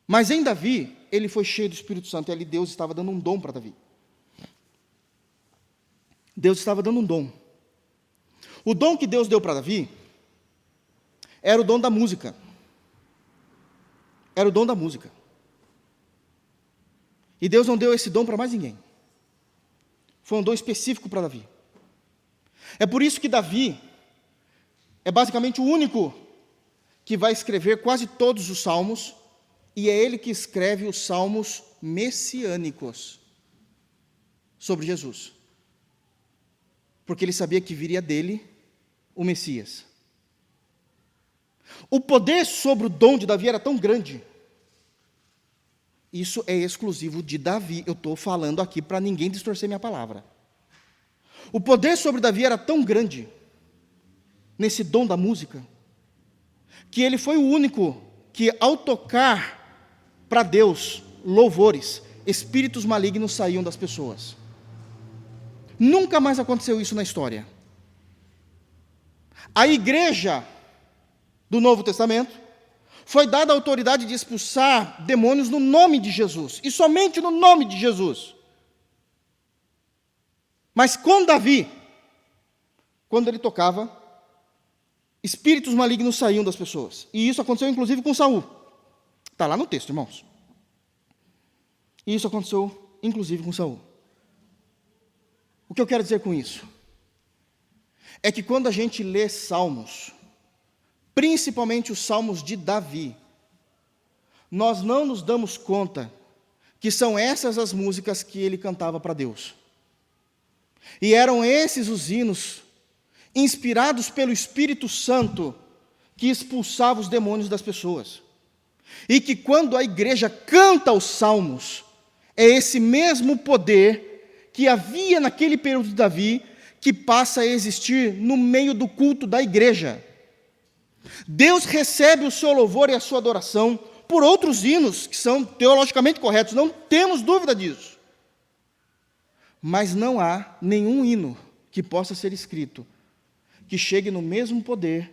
Mas em Davi, ele foi cheio do Espírito Santo, e ali Deus estava dando um dom para Davi. Deus estava dando um dom. O dom que Deus deu para Davi era o dom da música. Era o dom da música. E Deus não deu esse dom para mais ninguém. Foi um dom específico para Davi. É por isso que Davi é basicamente o único que vai escrever quase todos os salmos, e é ele que escreve os salmos messiânicos sobre Jesus. Porque ele sabia que viria dele o Messias. O poder sobre o dom de Davi era tão grande. Isso é exclusivo de Davi. Eu estou falando aqui para ninguém distorcer minha palavra. O poder sobre Davi era tão grande, nesse dom da música, que ele foi o único que, ao tocar para Deus louvores, espíritos malignos saíam das pessoas. Nunca mais aconteceu isso na história. A igreja do Novo Testamento foi dada a autoridade de expulsar demônios no nome de Jesus, e somente no nome de Jesus. Mas com Davi, quando ele tocava, espíritos malignos saíam das pessoas. E isso aconteceu inclusive com Saul. Está lá no texto, irmãos. E isso aconteceu inclusive com Saul. O que eu quero dizer com isso? É que quando a gente lê salmos, principalmente os salmos de Davi, nós não nos damos conta que são essas as músicas que ele cantava para Deus. E eram esses os hinos, inspirados pelo Espírito Santo, que expulsava os demônios das pessoas. E que quando a igreja canta os salmos, é esse mesmo poder que havia naquele período de Davi, que passa a existir no meio do culto da igreja. Deus recebe o seu louvor e a sua adoração por outros hinos que são teologicamente corretos, não temos dúvida disso. Mas não há nenhum hino que possa ser escrito que chegue no mesmo poder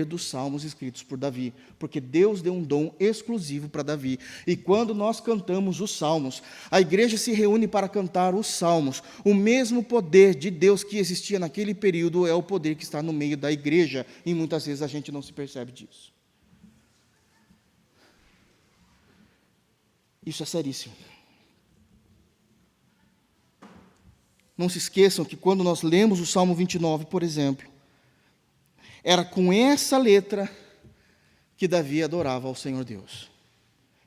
dos salmos escritos por Davi, porque Deus deu um dom exclusivo para Davi. E quando nós cantamos os salmos, a igreja se reúne para cantar os salmos. O mesmo poder de Deus que existia naquele período é o poder que está no meio da igreja, e muitas vezes a gente não se percebe disso. Isso é seríssimo. Não se esqueçam que quando nós lemos o Salmo 29, por exemplo, era com essa letra que Davi adorava ao Senhor Deus.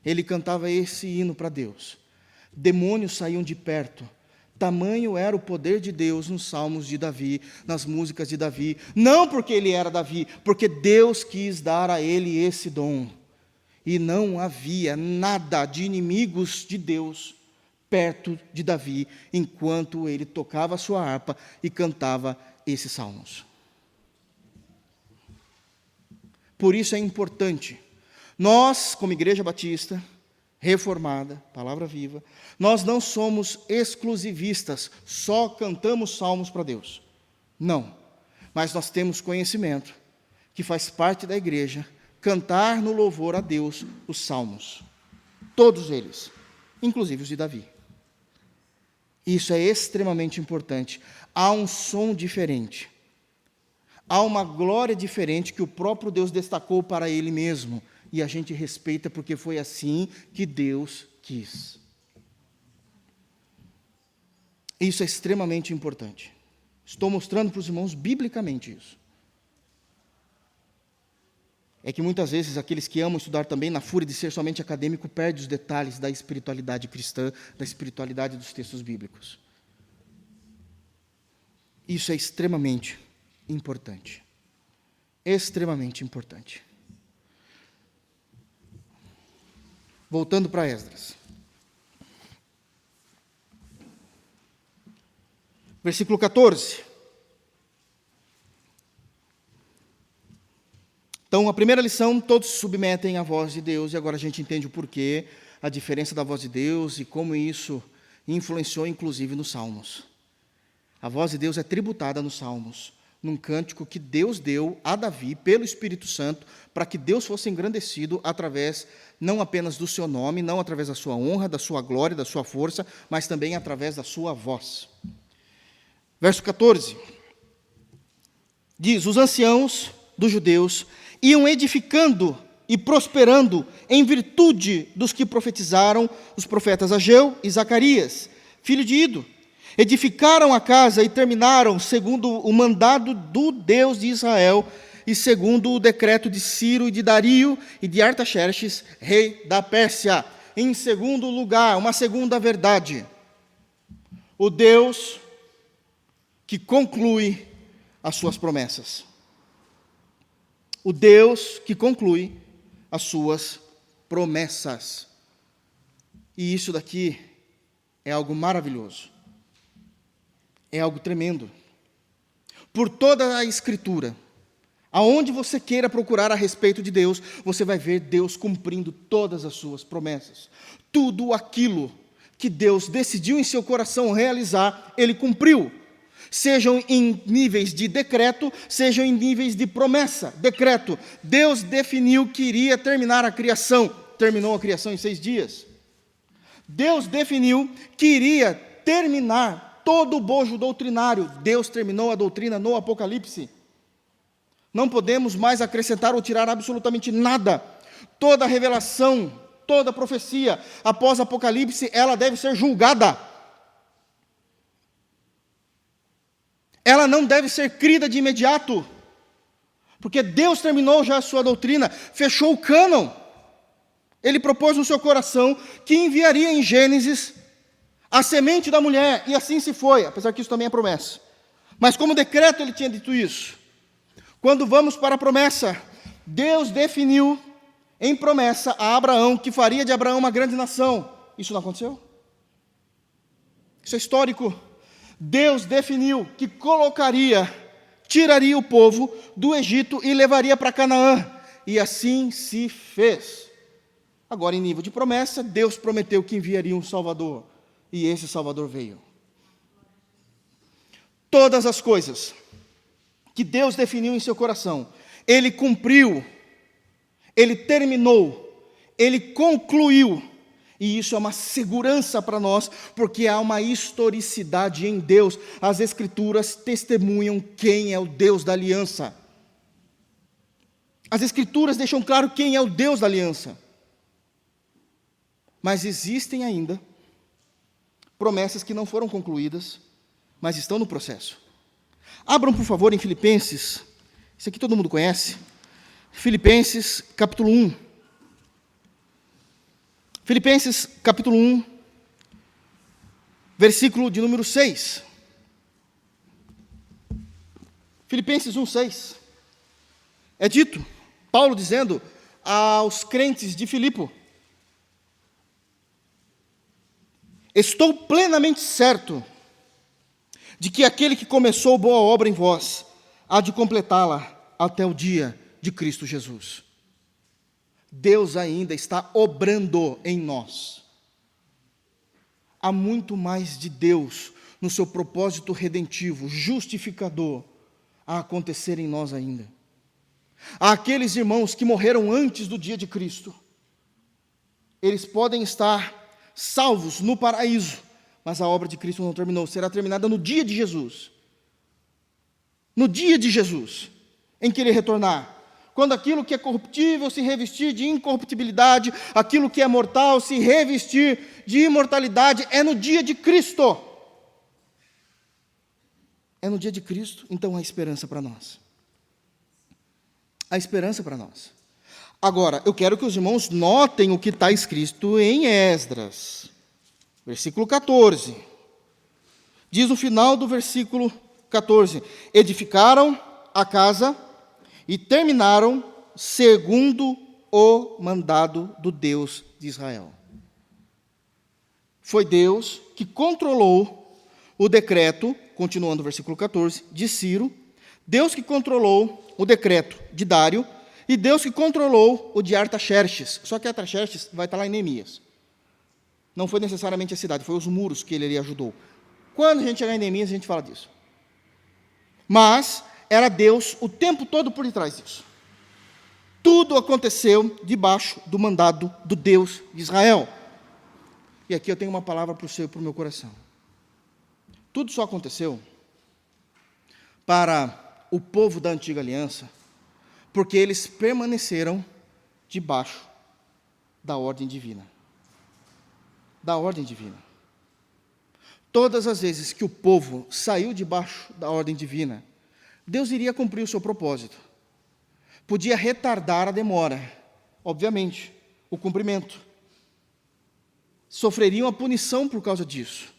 Ele cantava esse hino para Deus. Demônios saíam de perto. Tamanho era o poder de Deus nos salmos de Davi, nas músicas de Davi. Não porque ele era Davi, porque Deus quis dar a ele esse dom. E não havia nada de inimigos de Deus perto de Davi, enquanto ele tocava a sua harpa e cantava esses salmos. Por isso é importante, nós, como Igreja Batista, reformada, palavra viva, nós não somos exclusivistas, só cantamos salmos para Deus. Não, mas nós temos conhecimento, que faz parte da igreja, cantar no louvor a Deus os salmos, todos eles, inclusive os de Davi. Isso é extremamente importante. Há um som diferente. Há uma glória diferente que o próprio Deus destacou para Ele mesmo. E a gente respeita porque foi assim que Deus quis. Isso é extremamente importante. Estou mostrando para os irmãos biblicamente isso. É que muitas vezes aqueles que amam estudar também, na fúria de ser somente acadêmico, perdem os detalhes da espiritualidade cristã, da espiritualidade dos textos bíblicos. Isso é extremamente importante. Extremamente importante. Voltando para Esdras. Versículo 14. Então, a primeira lição, todos se submetem à voz de Deus, e agora a gente entende o porquê, a diferença da voz de Deus e como isso influenciou, inclusive, nos Salmos. A voz de Deus é tributada nos Salmos, num cântico que Deus deu a Davi, pelo Espírito Santo, para que Deus fosse engrandecido através, não apenas do seu nome, não através da sua honra, da sua glória, da sua força, mas também através da sua voz. Verso 14, diz, os anciãos dos judeus iam edificando e prosperando em virtude dos que profetizaram os profetas Ageu e Zacarias, filho de Ido. Edificaram a casa e terminaram segundo o mandado do Deus de Israel e segundo o decreto de Ciro e de Dario e de Artaxerxes, rei da Pérsia. Em segundo lugar, uma segunda verdade, o Deus que conclui as suas promessas. O Deus que conclui as suas promessas. E isso daqui é algo maravilhoso. É algo tremendo. Por toda a Escritura, aonde você queira procurar a respeito de Deus, você vai ver Deus cumprindo todas as suas promessas. Tudo aquilo que Deus decidiu em seu coração realizar, Ele cumpriu. Sejam em níveis de decreto, sejam em níveis de promessa. Decreto, Deus definiu que iria terminar a criação, terminou a criação em 6 dias. Deus definiu que iria terminar todo o bojo doutrinário, Deus terminou a doutrina no Apocalipse. Não podemos mais acrescentar ou tirar absolutamente nada. Toda revelação, toda profecia, após Apocalipse, ela deve ser julgada. Ela não deve ser crida de imediato, porque Deus terminou já a sua doutrina, fechou o cânon. Ele propôs no seu coração que enviaria em Gênesis a semente da mulher, e assim se foi, apesar que isso também é promessa. Mas como decreto ele tinha dito isso. Quando vamos para a promessa, Deus definiu em promessa a Abraão que faria de Abraão uma grande nação. Isso não aconteceu? Isso é histórico. Deus definiu que tiraria o povo do Egito e levaria para Canaã. E assim se fez. Agora, em nível de promessa, Deus prometeu que enviaria um Salvador. E esse Salvador veio. Todas as coisas que Deus definiu em seu coração, Ele cumpriu, Ele terminou, Ele concluiu. E isso é uma segurança para nós, porque há uma historicidade em Deus. As Escrituras testemunham quem é o Deus da aliança. As Escrituras deixam claro quem é o Deus da aliança. Mas existem ainda promessas que não foram concluídas, mas estão no processo. Abram, por favor, em Filipenses. Isso aqui todo mundo conhece. Filipenses, capítulo 1. Filipenses, capítulo 1, versículo de número 6. Filipenses 1, 6. É dito, Paulo dizendo aos crentes de Filipo: estou plenamente certo de que aquele que começou boa obra em vós há de completá-la até o dia de Cristo Jesus. Deus ainda está obrando em nós. Há muito mais de Deus no seu propósito redentivo, justificador, a acontecer em nós ainda. Há aqueles irmãos que morreram antes do dia de Cristo. Eles podem estar salvos no paraíso, Mas a obra de Cristo não terminou, será terminada no dia de Jesus. No dia de Jesus, em que Ele retornar. Quando aquilo que é corruptível se revestir de incorruptibilidade, aquilo que é mortal se revestir de imortalidade, é no dia de Cristo. É no dia de Cristo, então há esperança para nós. Há esperança para nós. Agora, eu quero que os irmãos notem o que está escrito em Esdras. Versículo 14. Diz no final do versículo 14: edificaram a casa e terminaram segundo o mandado do Deus de Israel. Foi Deus que controlou o decreto, continuando o versículo 14, de Ciro, Deus que controlou o decreto de Dário, e Deus que controlou o de Artaxerxes. Só que Artaxerxes vai estar lá em Neemias. Não foi necessariamente a cidade, foi os muros que ele ali ajudou. Quando a gente chegar em Neemias, a gente fala disso. Mas era Deus o tempo todo por detrás disso. Tudo aconteceu debaixo do mandado do Deus de Israel. E aqui eu tenho uma palavra para o seu e para o meu coração. Tudo só aconteceu para o povo da antiga aliança, porque eles permaneceram debaixo da ordem divina. Da ordem divina. Todas as vezes que o povo saiu debaixo da ordem divina, Deus iria cumprir o seu propósito. Podia retardar a demora, obviamente, o cumprimento. Sofreriam a punição por causa disso,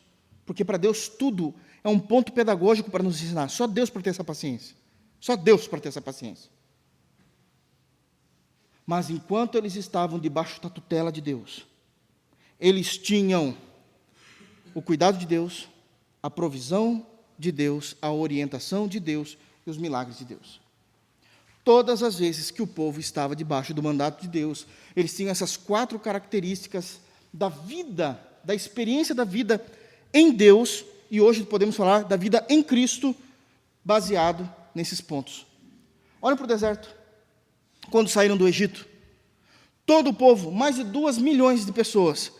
porque para Deus tudo é um ponto pedagógico para nos ensinar. Só Deus para ter essa paciência. Só Deus para ter essa paciência. Mas enquanto eles estavam debaixo da tutela de Deus, eles tinham o cuidado de Deus, a provisão de Deus, a orientação de Deus e os milagres de Deus. Todas as vezes que o povo estava debaixo do mandato de Deus, eles tinham essas 4 características da vida, da experiência da vida em Deus, e hoje podemos falar da vida em Cristo, baseado nesses pontos. Olhem para o deserto. Quando saíram do Egito, todo o povo, mais de 2 milhões de pessoas,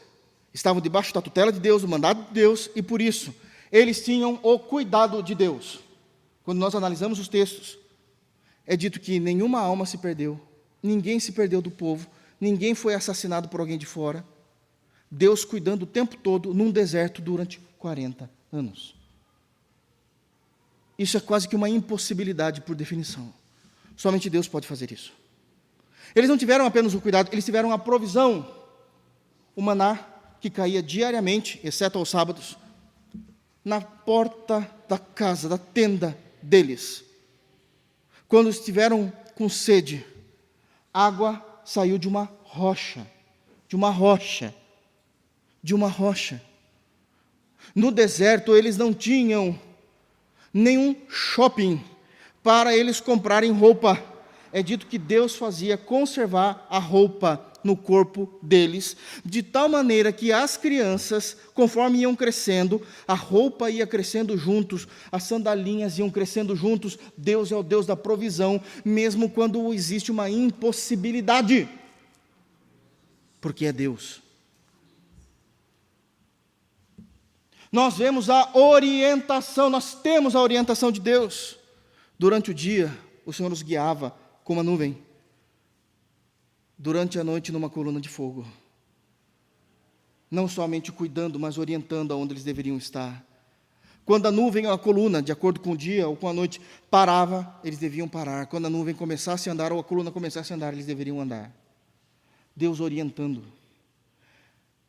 estavam debaixo da tutela de Deus, do mandado de Deus, e por isso, eles tinham o cuidado de Deus. Quando nós analisamos os textos, é dito que nenhuma alma se perdeu, ninguém se perdeu do povo, ninguém foi assassinado por alguém de fora. Deus cuidando o tempo todo num deserto durante 40 anos. Isso é quase que uma impossibilidade por definição. Somente Deus pode fazer isso. Eles não tiveram apenas o cuidado, eles tiveram a provisão, o maná que caía diariamente, exceto aos sábados, na porta da casa, da tenda deles. Quando estiveram com sede, água saiu de uma rocha, de uma rocha, de uma rocha. No deserto, eles não tinham nenhum shopping para eles comprarem roupa. É dito que Deus fazia conservar a roupa no corpo deles, de tal maneira que as crianças, conforme iam crescendo, a roupa ia crescendo juntos, as sandalinhas iam crescendo juntos. Deus é o Deus da provisão, mesmo quando existe uma impossibilidade, porque é Deus. Nós vemos a orientação, nós temos a orientação de Deus. Durante o dia, o Senhor nos guiava com uma nuvem. Durante a noite, numa coluna de fogo. Não somente cuidando, mas orientando aonde eles deveriam estar. Quando a nuvem ou a coluna, de acordo com o dia ou com a noite, parava, eles deviam parar. Quando a nuvem começasse a andar ou a coluna começasse a andar, eles deveriam andar. Deus orientando.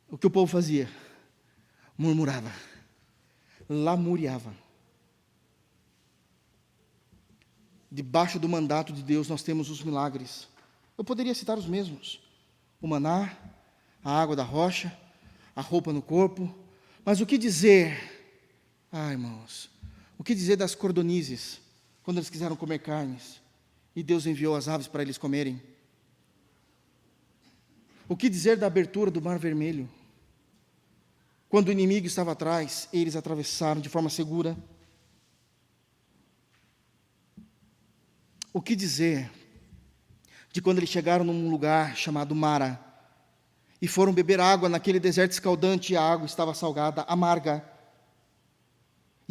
O que o povo fazia? Murmurava. Lamuriava. Debaixo do mandato de Deus nós temos os milagres. Eu poderia citar os mesmos. O maná, a água da rocha, a roupa no corpo. Mas o que dizer, irmãos, o que dizer das cordonizes, quando eles quiseram comer carnes, e Deus enviou as aves para eles comerem? O que dizer da abertura do Mar Vermelho? Quando o inimigo estava atrás, eles atravessaram de forma segura. O que dizer de quando eles chegaram num lugar chamado Mara e foram beber água naquele deserto escaldante e a água estava salgada, amarga,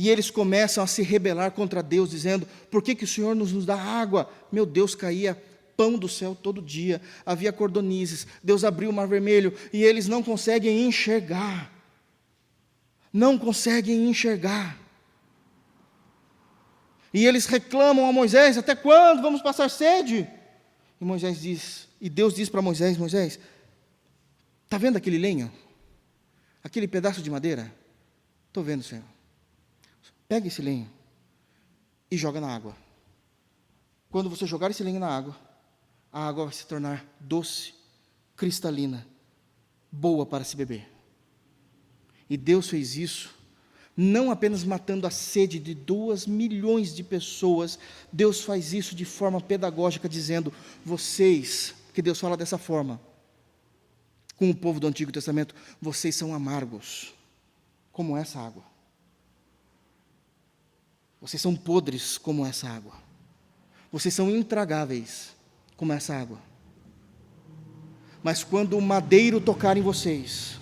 E eles começam a se rebelar contra Deus, dizendo: por que o Senhor nos dá água? Meu Deus, caía pão do céu todo dia, havia cordonizes, Deus abriu o mar vermelho, e eles não conseguem enxergar. Não conseguem enxergar. E eles reclamam a Moisés: até quando vamos passar sede? E Moisés diz, e Deus diz para Moisés: Moisés, está vendo aquele lenho? Aquele pedaço de madeira? Estou vendo, Senhor. Pega esse lenho e joga na água. Quando você jogar esse lenho na água, a água vai se tornar doce, cristalina, boa para se beber. E Deus fez isso, não apenas matando a sede de 2 milhões de pessoas, Deus faz isso de forma pedagógica, dizendo: vocês, que Deus fala dessa forma, com o povo do Antigo Testamento, vocês são amargos, como essa água. Vocês são podres como essa água. Vocês são intragáveis como essa água. Mas quando o madeiro tocar em vocês,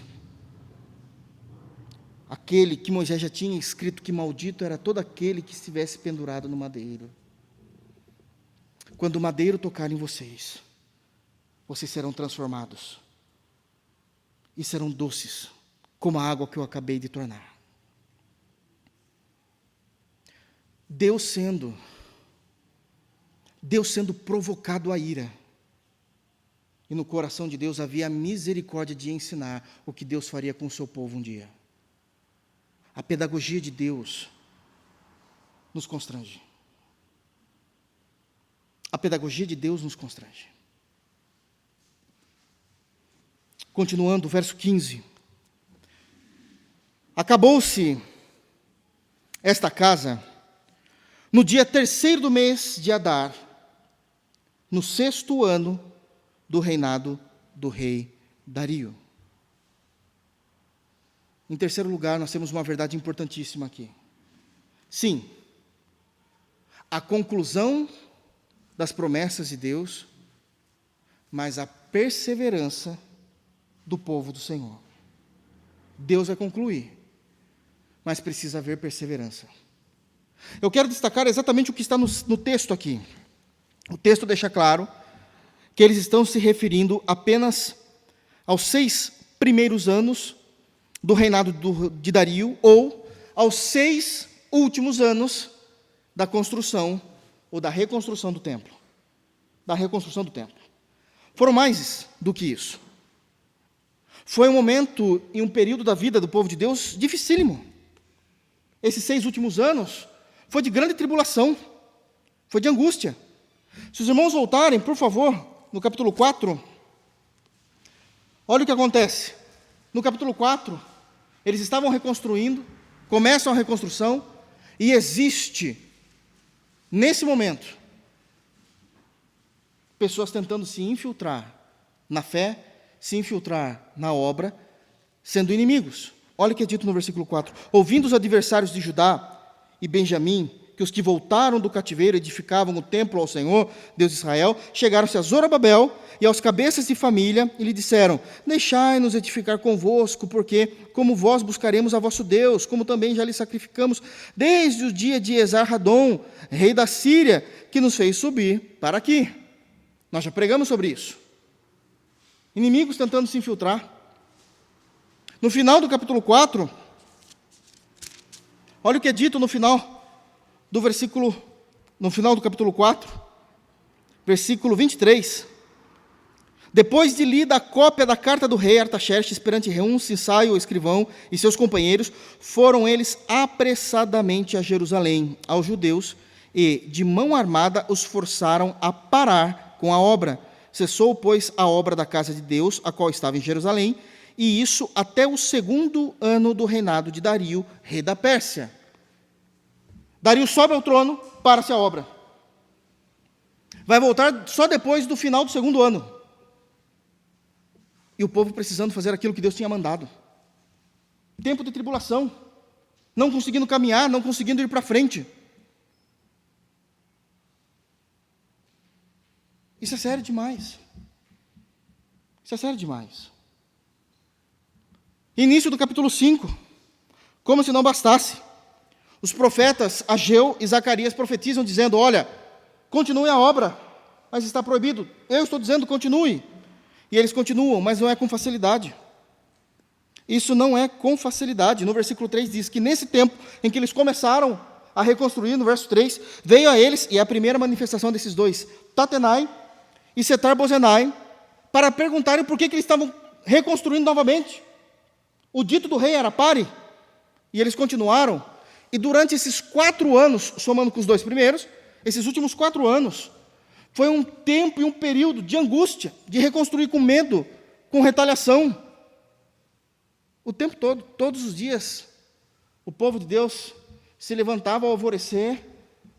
aquele que Moisés já tinha escrito que maldito era todo aquele que estivesse pendurado no madeiro. Quando o madeiro tocar em vocês, vocês serão transformados. E serão doces, como a água que eu acabei de tornar. Deus sendo provocado à ira. E no coração de Deus havia a misericórdia de ensinar o que Deus faria com o seu povo um dia. A pedagogia de Deus nos constrange. A pedagogia de Deus nos constrange. Continuando, verso 15. Acabou-se esta casa no dia 3º do mês de Adar, no 6º ano do reinado do rei Dario. Em terceiro lugar, nós temos uma verdade importantíssima aqui. Sim, a conclusão das promessas de Deus, mas a perseverança do povo do Senhor. Deus vai concluir, mas precisa haver perseverança. Eu quero destacar exatamente o que está no texto aqui. O texto deixa claro que eles estão se referindo apenas aos 6 primeiros anos do reinado de Dario, ou aos 6 últimos anos da construção ou da reconstrução do templo. Da reconstrução do templo. Foram mais do que isso. Foi um momento e um período da vida do povo de Deus dificílimo. Esses 6 últimos anos foi de grande tribulação, foi de angústia. Se os irmãos voltarem, por favor, no capítulo 4, olha o que acontece. No capítulo 4, eles estavam reconstruindo, começam a reconstrução, e existe, nesse momento, pessoas tentando se infiltrar na fé, se infiltrar na obra, sendo inimigos. Olha o que é dito no versículo 4. Ouvindo os adversários de Judá e Benjamim, que os que voltaram do cativeiro edificavam o templo ao Senhor, Deus de Israel, chegaram-se a Zorobabel e aos cabeças de família e lhe disseram: deixai-nos edificar convosco, porque como vós buscaremos a vosso Deus, como também já lhe sacrificamos desde o dia de Esar-Hadom, rei da Síria, que nos fez subir para aqui. Nós já pregamos sobre isso. Inimigos tentando se infiltrar. No final do capítulo 4, olha o que é dito no final do capítulo 4, versículo 23. Depois de lida a cópia da carta do rei Artaxerxes perante Reum, Sinsai, o escrivão, e seus companheiros, foram eles apressadamente a Jerusalém, aos judeus, e, de mão armada, os forçaram a parar com a obra. Cessou, pois, a obra da casa de Deus, a qual estava em Jerusalém, e isso até o 2º ano do reinado de Dario, rei da Pérsia. Dario sobe ao trono, para-se a obra. Vai voltar só depois do final do 2º ano. E o povo precisando fazer aquilo que Deus tinha mandado. Tempo de tribulação. Não conseguindo caminhar, não conseguindo ir para frente. Isso é sério demais. Isso é sério demais. Início do capítulo 5. Como se não bastasse. Os profetas Ageu e Zacarias profetizam dizendo: olha, continue a obra, mas está proibido. Eu estou dizendo continue. E eles continuam, mas não é com facilidade. Isso não é com facilidade. No versículo 3 diz que nesse tempo em que eles começaram a reconstruir, no verso 3, veio a eles, e é a primeira manifestação desses dois, Tatenai e Setar-Bozenai, para perguntarem por que eles estavam reconstruindo novamente. O dito do rei era pare, e eles continuaram. E durante esses 4 anos, somando com os 2 primeiros, esses últimos 4 anos, foi um tempo e um período de angústia, de reconstruir com medo, com retaliação. O tempo todo, todos os dias, o povo de Deus se levantava ao alvorecer,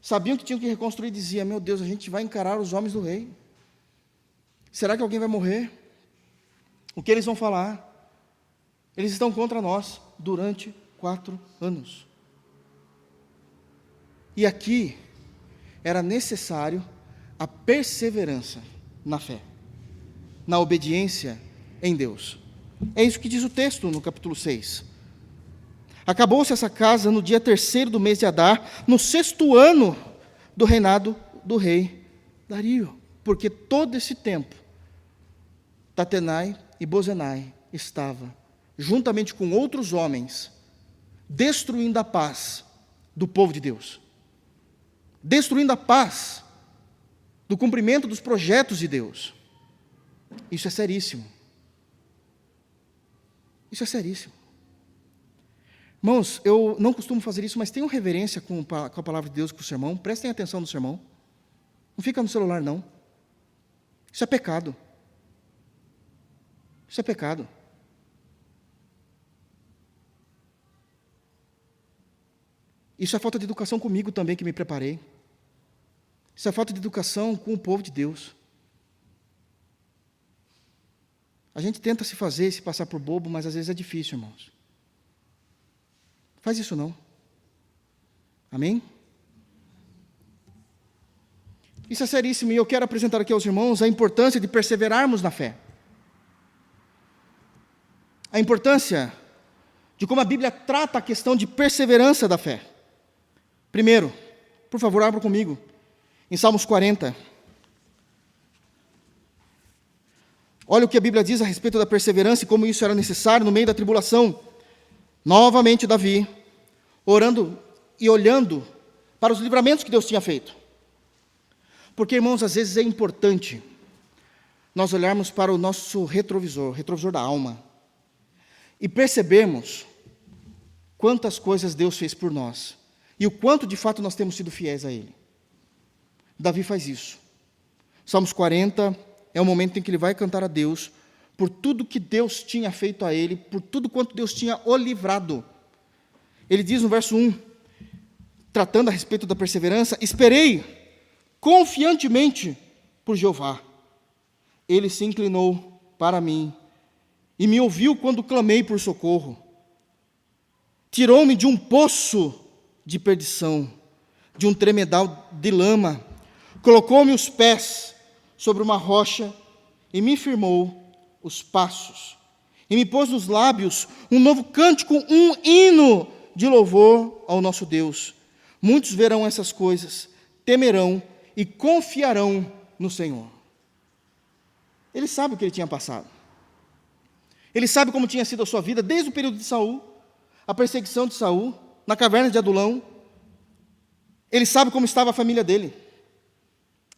sabiam que tinham que reconstruir e dizia: meu Deus, a gente vai encarar os homens do rei. Será que alguém vai morrer? O que eles vão falar? Eles estão contra nós durante 4 anos. E aqui era necessário a perseverança na fé, na obediência em Deus. É isso que diz o texto no capítulo 6. Acabou-se essa casa no dia 3º do mês de Adar, no 6º ano do reinado do rei Dario, porque todo esse tempo Tatenai e Bozenai estava, juntamente com outros homens, destruindo a paz do povo de Deus, destruindo a paz do cumprimento dos projetos de Deus. Isso é seríssimo. Isso é seríssimo. Irmãos, eu não costumo fazer isso, mas tenham reverência com a palavra de Deus, com o sermão. Prestem atenção no sermão. Não fica no celular, não. Isso é pecado. Isso é pecado. Isso é falta de educação comigo também, que me preparei. Isso é falta de educação com o povo de Deus. A gente tenta se fazer, se passar por bobo, mas às vezes é difícil, irmãos. Faz isso não. Amém? Isso é seríssimo, e eu quero apresentar aqui aos irmãos a importância de perseverarmos na fé. A importância de como a Bíblia trata a questão de perseverança da fé. Primeiro, por favor, abra comigo, em Salmos 40. Olha o que a Bíblia diz a respeito da perseverança e como isso era necessário no meio da tribulação. Novamente Davi, orando e olhando para os livramentos que Deus tinha feito. Porque, irmãos, às vezes é importante nós olharmos para o nosso retrovisor, retrovisor da alma, e percebermos quantas coisas Deus fez por nós, e o quanto de fato nós temos sido fiéis a Ele. Davi faz isso. Salmos 40 é o momento em que ele vai cantar a Deus por tudo que Deus tinha feito a ele, por tudo quanto Deus tinha o livrado. Ele diz no verso 1, tratando a respeito da perseverança: esperei confiantemente por Jeová. Ele se inclinou para mim e me ouviu quando clamei por socorro. Tirou-me de um poço de perdição, de um tremedal de lama, colocou-me os pés sobre uma rocha e me firmou os passos, e me pôs nos lábios um novo cântico, um hino de louvor ao nosso Deus. Muitos verão essas coisas, temerão e confiarão no Senhor. Ele sabe o que ele tinha passado. Ele sabe como tinha sido a sua vida desde o período de Saul, a perseguição de Saul, na caverna de Adulão. Ele sabe como estava a família dele.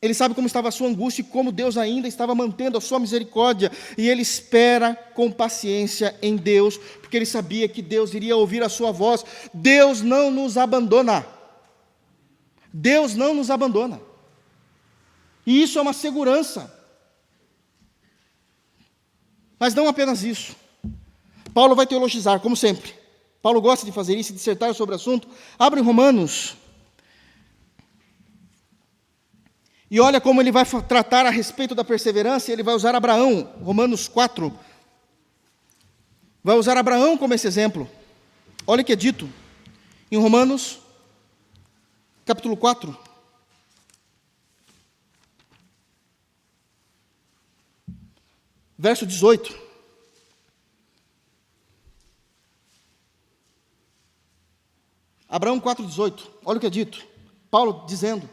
Ele sabe como estava a sua angústia e como Deus ainda estava mantendo a sua misericórdia. E ele espera com paciência em Deus, porque ele sabia que Deus iria ouvir a sua voz. Deus não nos abandona. Deus não nos abandona. E isso é uma segurança. Mas não apenas isso. Paulo vai teologizar, como sempre. Paulo gosta de fazer isso, de dissertar sobre o assunto. Abre em Romanos. E olha como ele vai tratar a respeito da perseverança, e ele vai usar Abraão, Romanos 4. Vai usar Abraão como esse exemplo. Olha o que é dito em Romanos, capítulo 4. Verso 18. Abraão 4,18, olha o que é dito. Paulo dizendo: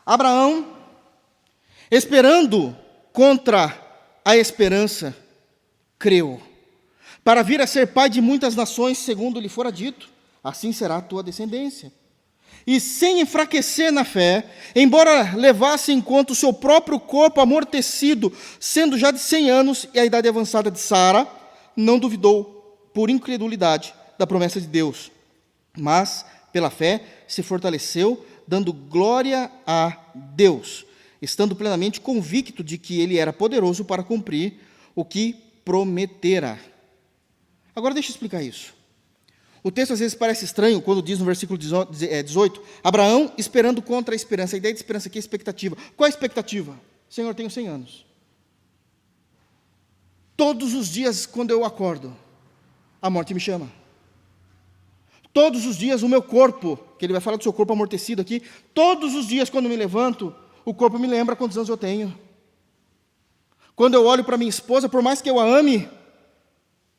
Abraão, esperando contra a esperança, creu, para vir a ser pai de muitas nações, segundo lhe fora dito, assim será a tua descendência. E sem enfraquecer na fé, embora levasse em conta o seu próprio corpo amortecido, sendo já de 100 anos e a idade avançada de Sara, não duvidou, por incredulidade, da promessa de Deus, mas, pela fé, se fortaleceu, dando glória a Deus, estando plenamente convicto de que ele era poderoso para cumprir o que prometera. Agora deixa eu explicar isso. O texto às vezes parece estranho quando diz no versículo 18, Abraão esperando contra a esperança. A ideia de esperança aqui é expectativa. Qual é a expectativa? Senhor, tenho 100 anos. Todos os dias quando eu acordo, a morte me chama. Todos os dias o meu corpo, que ele vai falar do seu corpo amortecido aqui, todos os dias quando me levanto, o corpo me lembra quantos anos eu tenho. Quando eu olho para minha esposa, por mais que eu a ame,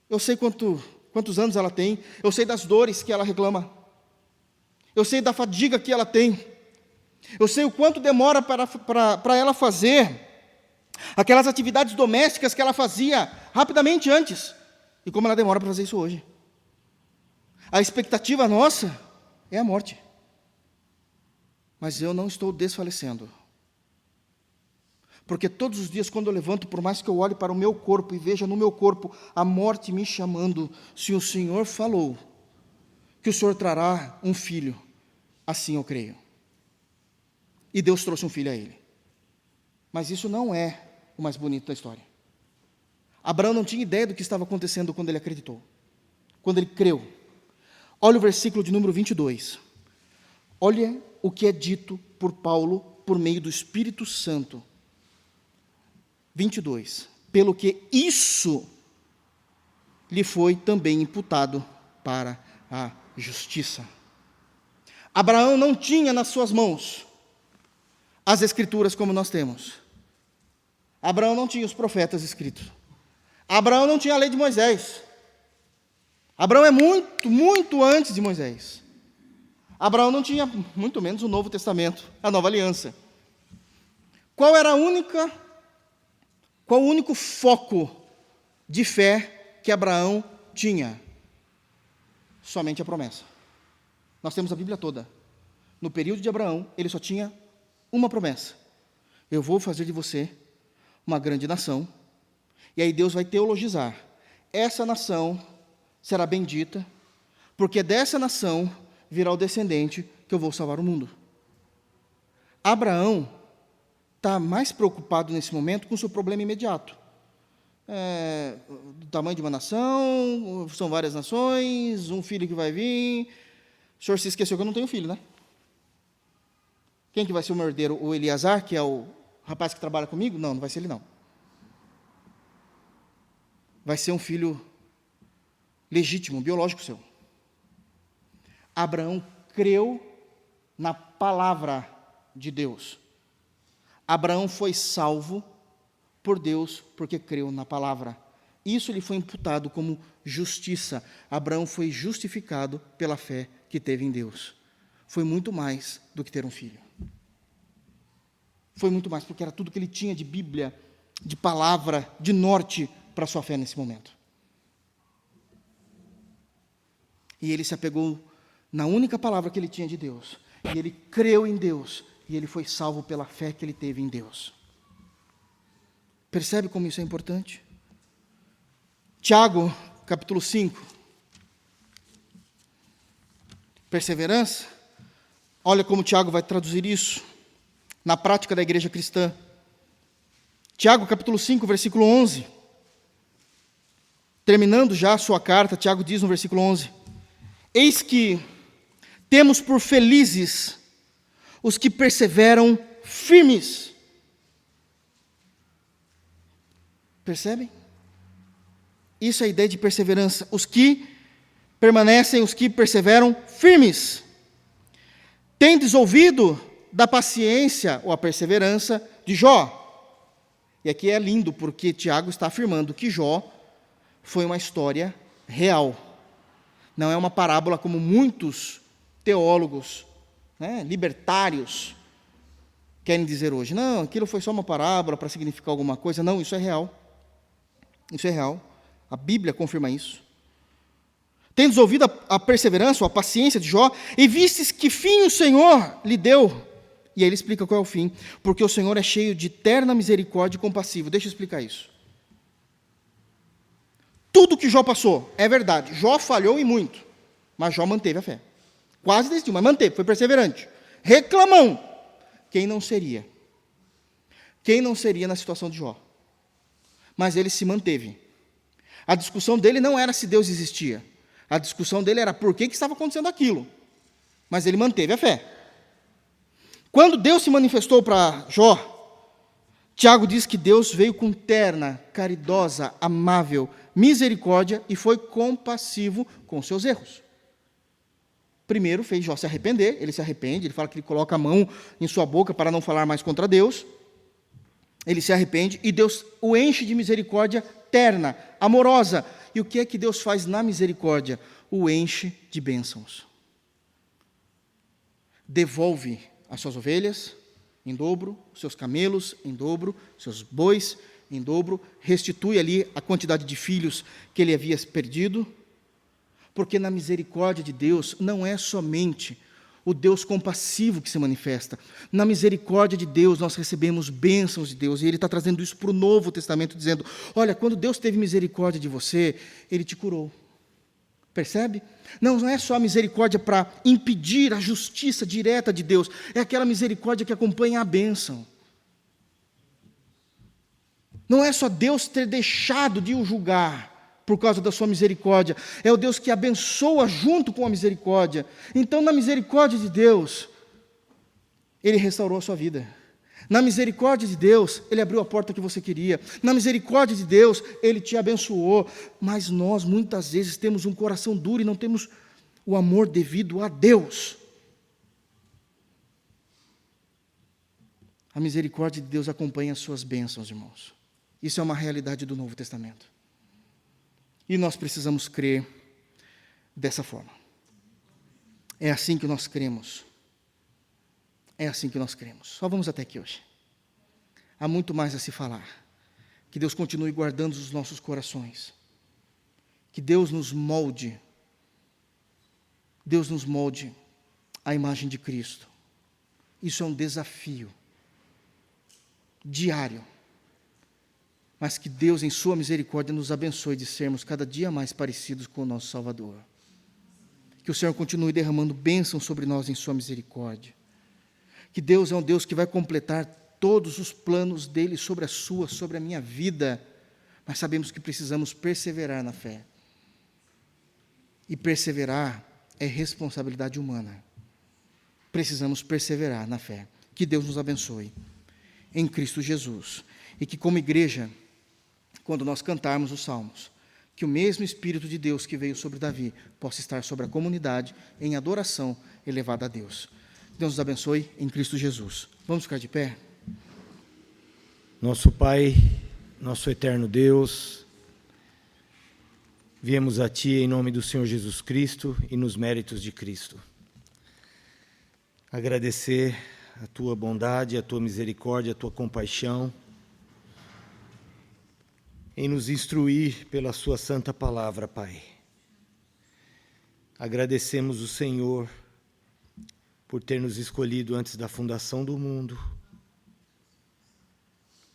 eu sei quantos anos ela tem, eu sei das dores que ela reclama, eu sei da fadiga que ela tem, eu sei o quanto demora para ela fazer aquelas atividades domésticas que ela fazia rapidamente antes, e como ela demora para fazer isso hoje. A expectativa nossa é a morte, mas eu não estou desfalecendo, porque todos os dias quando eu levanto, por mais que eu olhe para o meu corpo e veja no meu corpo a morte me chamando, se o Senhor falou que o Senhor trará um filho, assim eu creio. E Deus trouxe um filho a ele. Mas isso não é o mais bonito da história. Abraão não tinha ideia do que estava acontecendo quando ele acreditou, quando ele creu. Olha o versículo de número 22. Olha o que é dito por Paulo por meio do Espírito Santo. 22. Pelo que isso lhe foi também imputado para a justiça. Abraão não tinha nas suas mãos as escrituras como nós temos. Abraão não tinha os profetas escritos. Abraão não tinha a lei de Moisés. Abraão é muito, muito antes de Moisés. Abraão não tinha, muito menos, o Novo Testamento, a Nova Aliança. Qual o único foco de fé que Abraão tinha? Somente a promessa. Nós temos a Bíblia toda. No período de Abraão, ele só tinha uma promessa: eu vou fazer de você uma grande nação. E aí Deus vai teologizar. Essa nação será bendita, porque dessa nação virá o descendente que eu vou salvar o mundo. Abraão está mais preocupado nesse momento com o seu problema imediato. Do tamanho de uma nação, são várias nações, um filho que vai vir. O senhor se esqueceu que eu não tenho filho, né? Quem que vai ser o meu herdeiro? O Eliasar, que é o rapaz que trabalha comigo? Não, não vai ser ele não. Vai ser um filho legítimo, biológico seu. Abraão creu na palavra de Deus. Abraão foi salvo por Deus porque creu na palavra. Isso lhe foi imputado como justiça. Abraão foi justificado pela fé que teve em Deus. Foi muito mais do que ter um filho. Foi muito mais, porque era tudo que ele tinha de Bíblia, de palavra, de norte para a sua fé nesse momento. E ele se apegou na única palavra que ele tinha de Deus. E ele creu em Deus. E ele foi salvo pela fé que ele teve em Deus. Percebe como isso é importante? Tiago, capítulo 5. Perseverança. Olha como Tiago vai traduzir isso na prática da igreja cristã. Tiago, capítulo 5, versículo 11. Terminando já a sua carta, Tiago diz no versículo 11: eis que temos por felizes os que perseveram firmes. Percebem? Isso é a ideia de perseverança. Os que permanecem, os que perseveram firmes. Tendes ouvido da paciência ou a perseverança de Jó. E aqui é lindo, porque Tiago está afirmando que Jó foi uma história real. Não é uma parábola como muitos teólogos, libertários, querem dizer hoje. Não, aquilo foi só uma parábola para significar alguma coisa. Não, isso é real. Isso é real. A Bíblia confirma isso. Tendes ouvido a perseverança, ou a paciência de Jó, e vistes que fim o Senhor lhe deu. E aí ele explica qual é o fim. Porque o Senhor é cheio de terna misericórdia e compassivo. Deixa eu explicar isso. Tudo que Jó passou é verdade. Jó falhou e muito, mas Jó manteve a fé. Quase desistiu, mas manteve, foi perseverante. Reclamão. Quem não seria? Quem não seria na situação de Jó? Mas ele se manteve. A discussão dele não era se Deus existia. A discussão dele era por que estava acontecendo aquilo. Mas ele manteve a fé. Quando Deus se manifestou para Jó, Tiago diz que Deus veio com terna, caridosa, amável, misericórdia e foi compassivo com seus erros. Primeiro fez Jó se arrepender, ele se arrepende, ele fala que ele coloca a mão em sua boca para não falar mais contra Deus. Ele se arrepende e Deus o enche de misericórdia terna, amorosa. E o que é que Deus faz na misericórdia? O enche de bênçãos. Devolve as suas ovelhas em dobro, os seus camelos em dobro, seus bois em dobro, restitui ali a quantidade de filhos que ele havia perdido, porque na misericórdia de Deus não é somente o Deus compassivo que se manifesta. Na misericórdia de Deus nós recebemos bênçãos de Deus, e Ele está trazendo isso para o Novo Testamento, dizendo, olha, quando Deus teve misericórdia de você, Ele te curou. Percebe? Não é só a misericórdia para impedir a justiça direta de Deus, é aquela misericórdia que acompanha a bênção. Não é só Deus ter deixado de o julgar por causa da sua misericórdia, é o Deus que abençoa junto com a misericórdia. Então, na misericórdia de Deus, Ele restaurou a sua vida. Na misericórdia de Deus, Ele abriu a porta que você queria. Na misericórdia de Deus, Ele te abençoou. Mas nós, muitas vezes, temos um coração duro e não temos o amor devido a Deus. A misericórdia de Deus acompanha as suas bênçãos, irmãos. Isso é uma realidade do Novo Testamento. E nós precisamos crer dessa forma. É assim que nós cremos. É assim que nós cremos. Só vamos até aqui hoje. Há muito mais a se falar. Que Deus continue guardando os nossos corações. Que Deus nos molde. Deus nos molde à imagem de Cristo. Isso é um desafio diário. Mas que Deus, em sua misericórdia, nos abençoe de sermos cada dia mais parecidos com o nosso Salvador. Que o Senhor continue derramando bênçãos sobre nós em sua misericórdia. Que Deus é um Deus que vai completar todos os planos dele sobre a minha vida. Mas sabemos que precisamos perseverar na fé. E perseverar é responsabilidade humana. Precisamos perseverar na fé. Que Deus nos abençoe em Cristo Jesus. E que como igreja, quando nós cantarmos os salmos, que o mesmo Espírito de Deus que veio sobre Davi possa estar sobre a comunidade em adoração elevada a Deus. Deus nos abençoe em Cristo Jesus. Vamos ficar de pé? Nosso Pai, nosso eterno Deus, viemos a Ti em nome do Senhor Jesus Cristo e nos méritos de Cristo. Agradecer a Tua bondade, a Tua misericórdia, a Tua compaixão, em nos instruir pela Sua santa palavra, Pai. Agradecemos o Senhor por ter nos escolhido antes da fundação do mundo.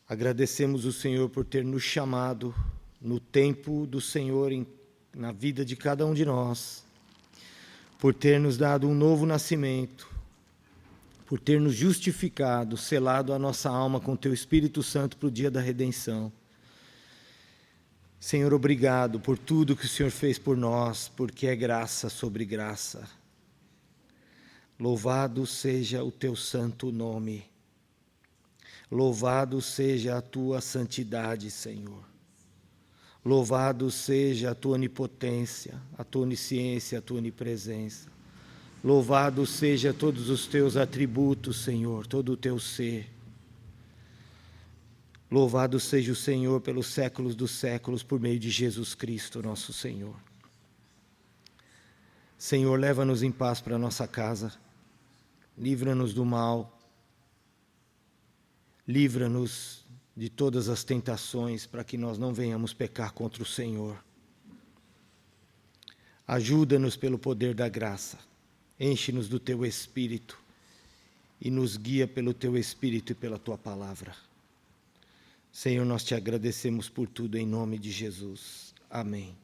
Agradecemos o Senhor por ter nos chamado no tempo do Senhor na vida de cada um de nós, por ter nos dado um novo nascimento, por ter nos justificado, selado a nossa alma com Teu Espírito Santo para o dia da redenção. Senhor, obrigado por tudo que o Senhor fez por nós, porque é graça sobre graça. Louvado seja o Teu santo nome. Louvado seja a Tua santidade, Senhor. Louvado seja a Tua onipotência, a Tua onisciência, a Tua onipresença. Louvado seja todos os Teus atributos, Senhor, todo o Teu ser. Louvado seja o Senhor pelos séculos dos séculos, por meio de Jesus Cristo, nosso Senhor. Senhor, leva-nos em paz para nossa casa, livra-nos do mal, livra-nos de todas as tentações, para que nós não venhamos pecar contra o Senhor. Ajuda-nos pelo poder da graça, enche-nos do Teu Espírito e nos guia pelo Teu Espírito e pela Tua Palavra. Senhor, nós Te agradecemos por tudo em nome de Jesus. Amém.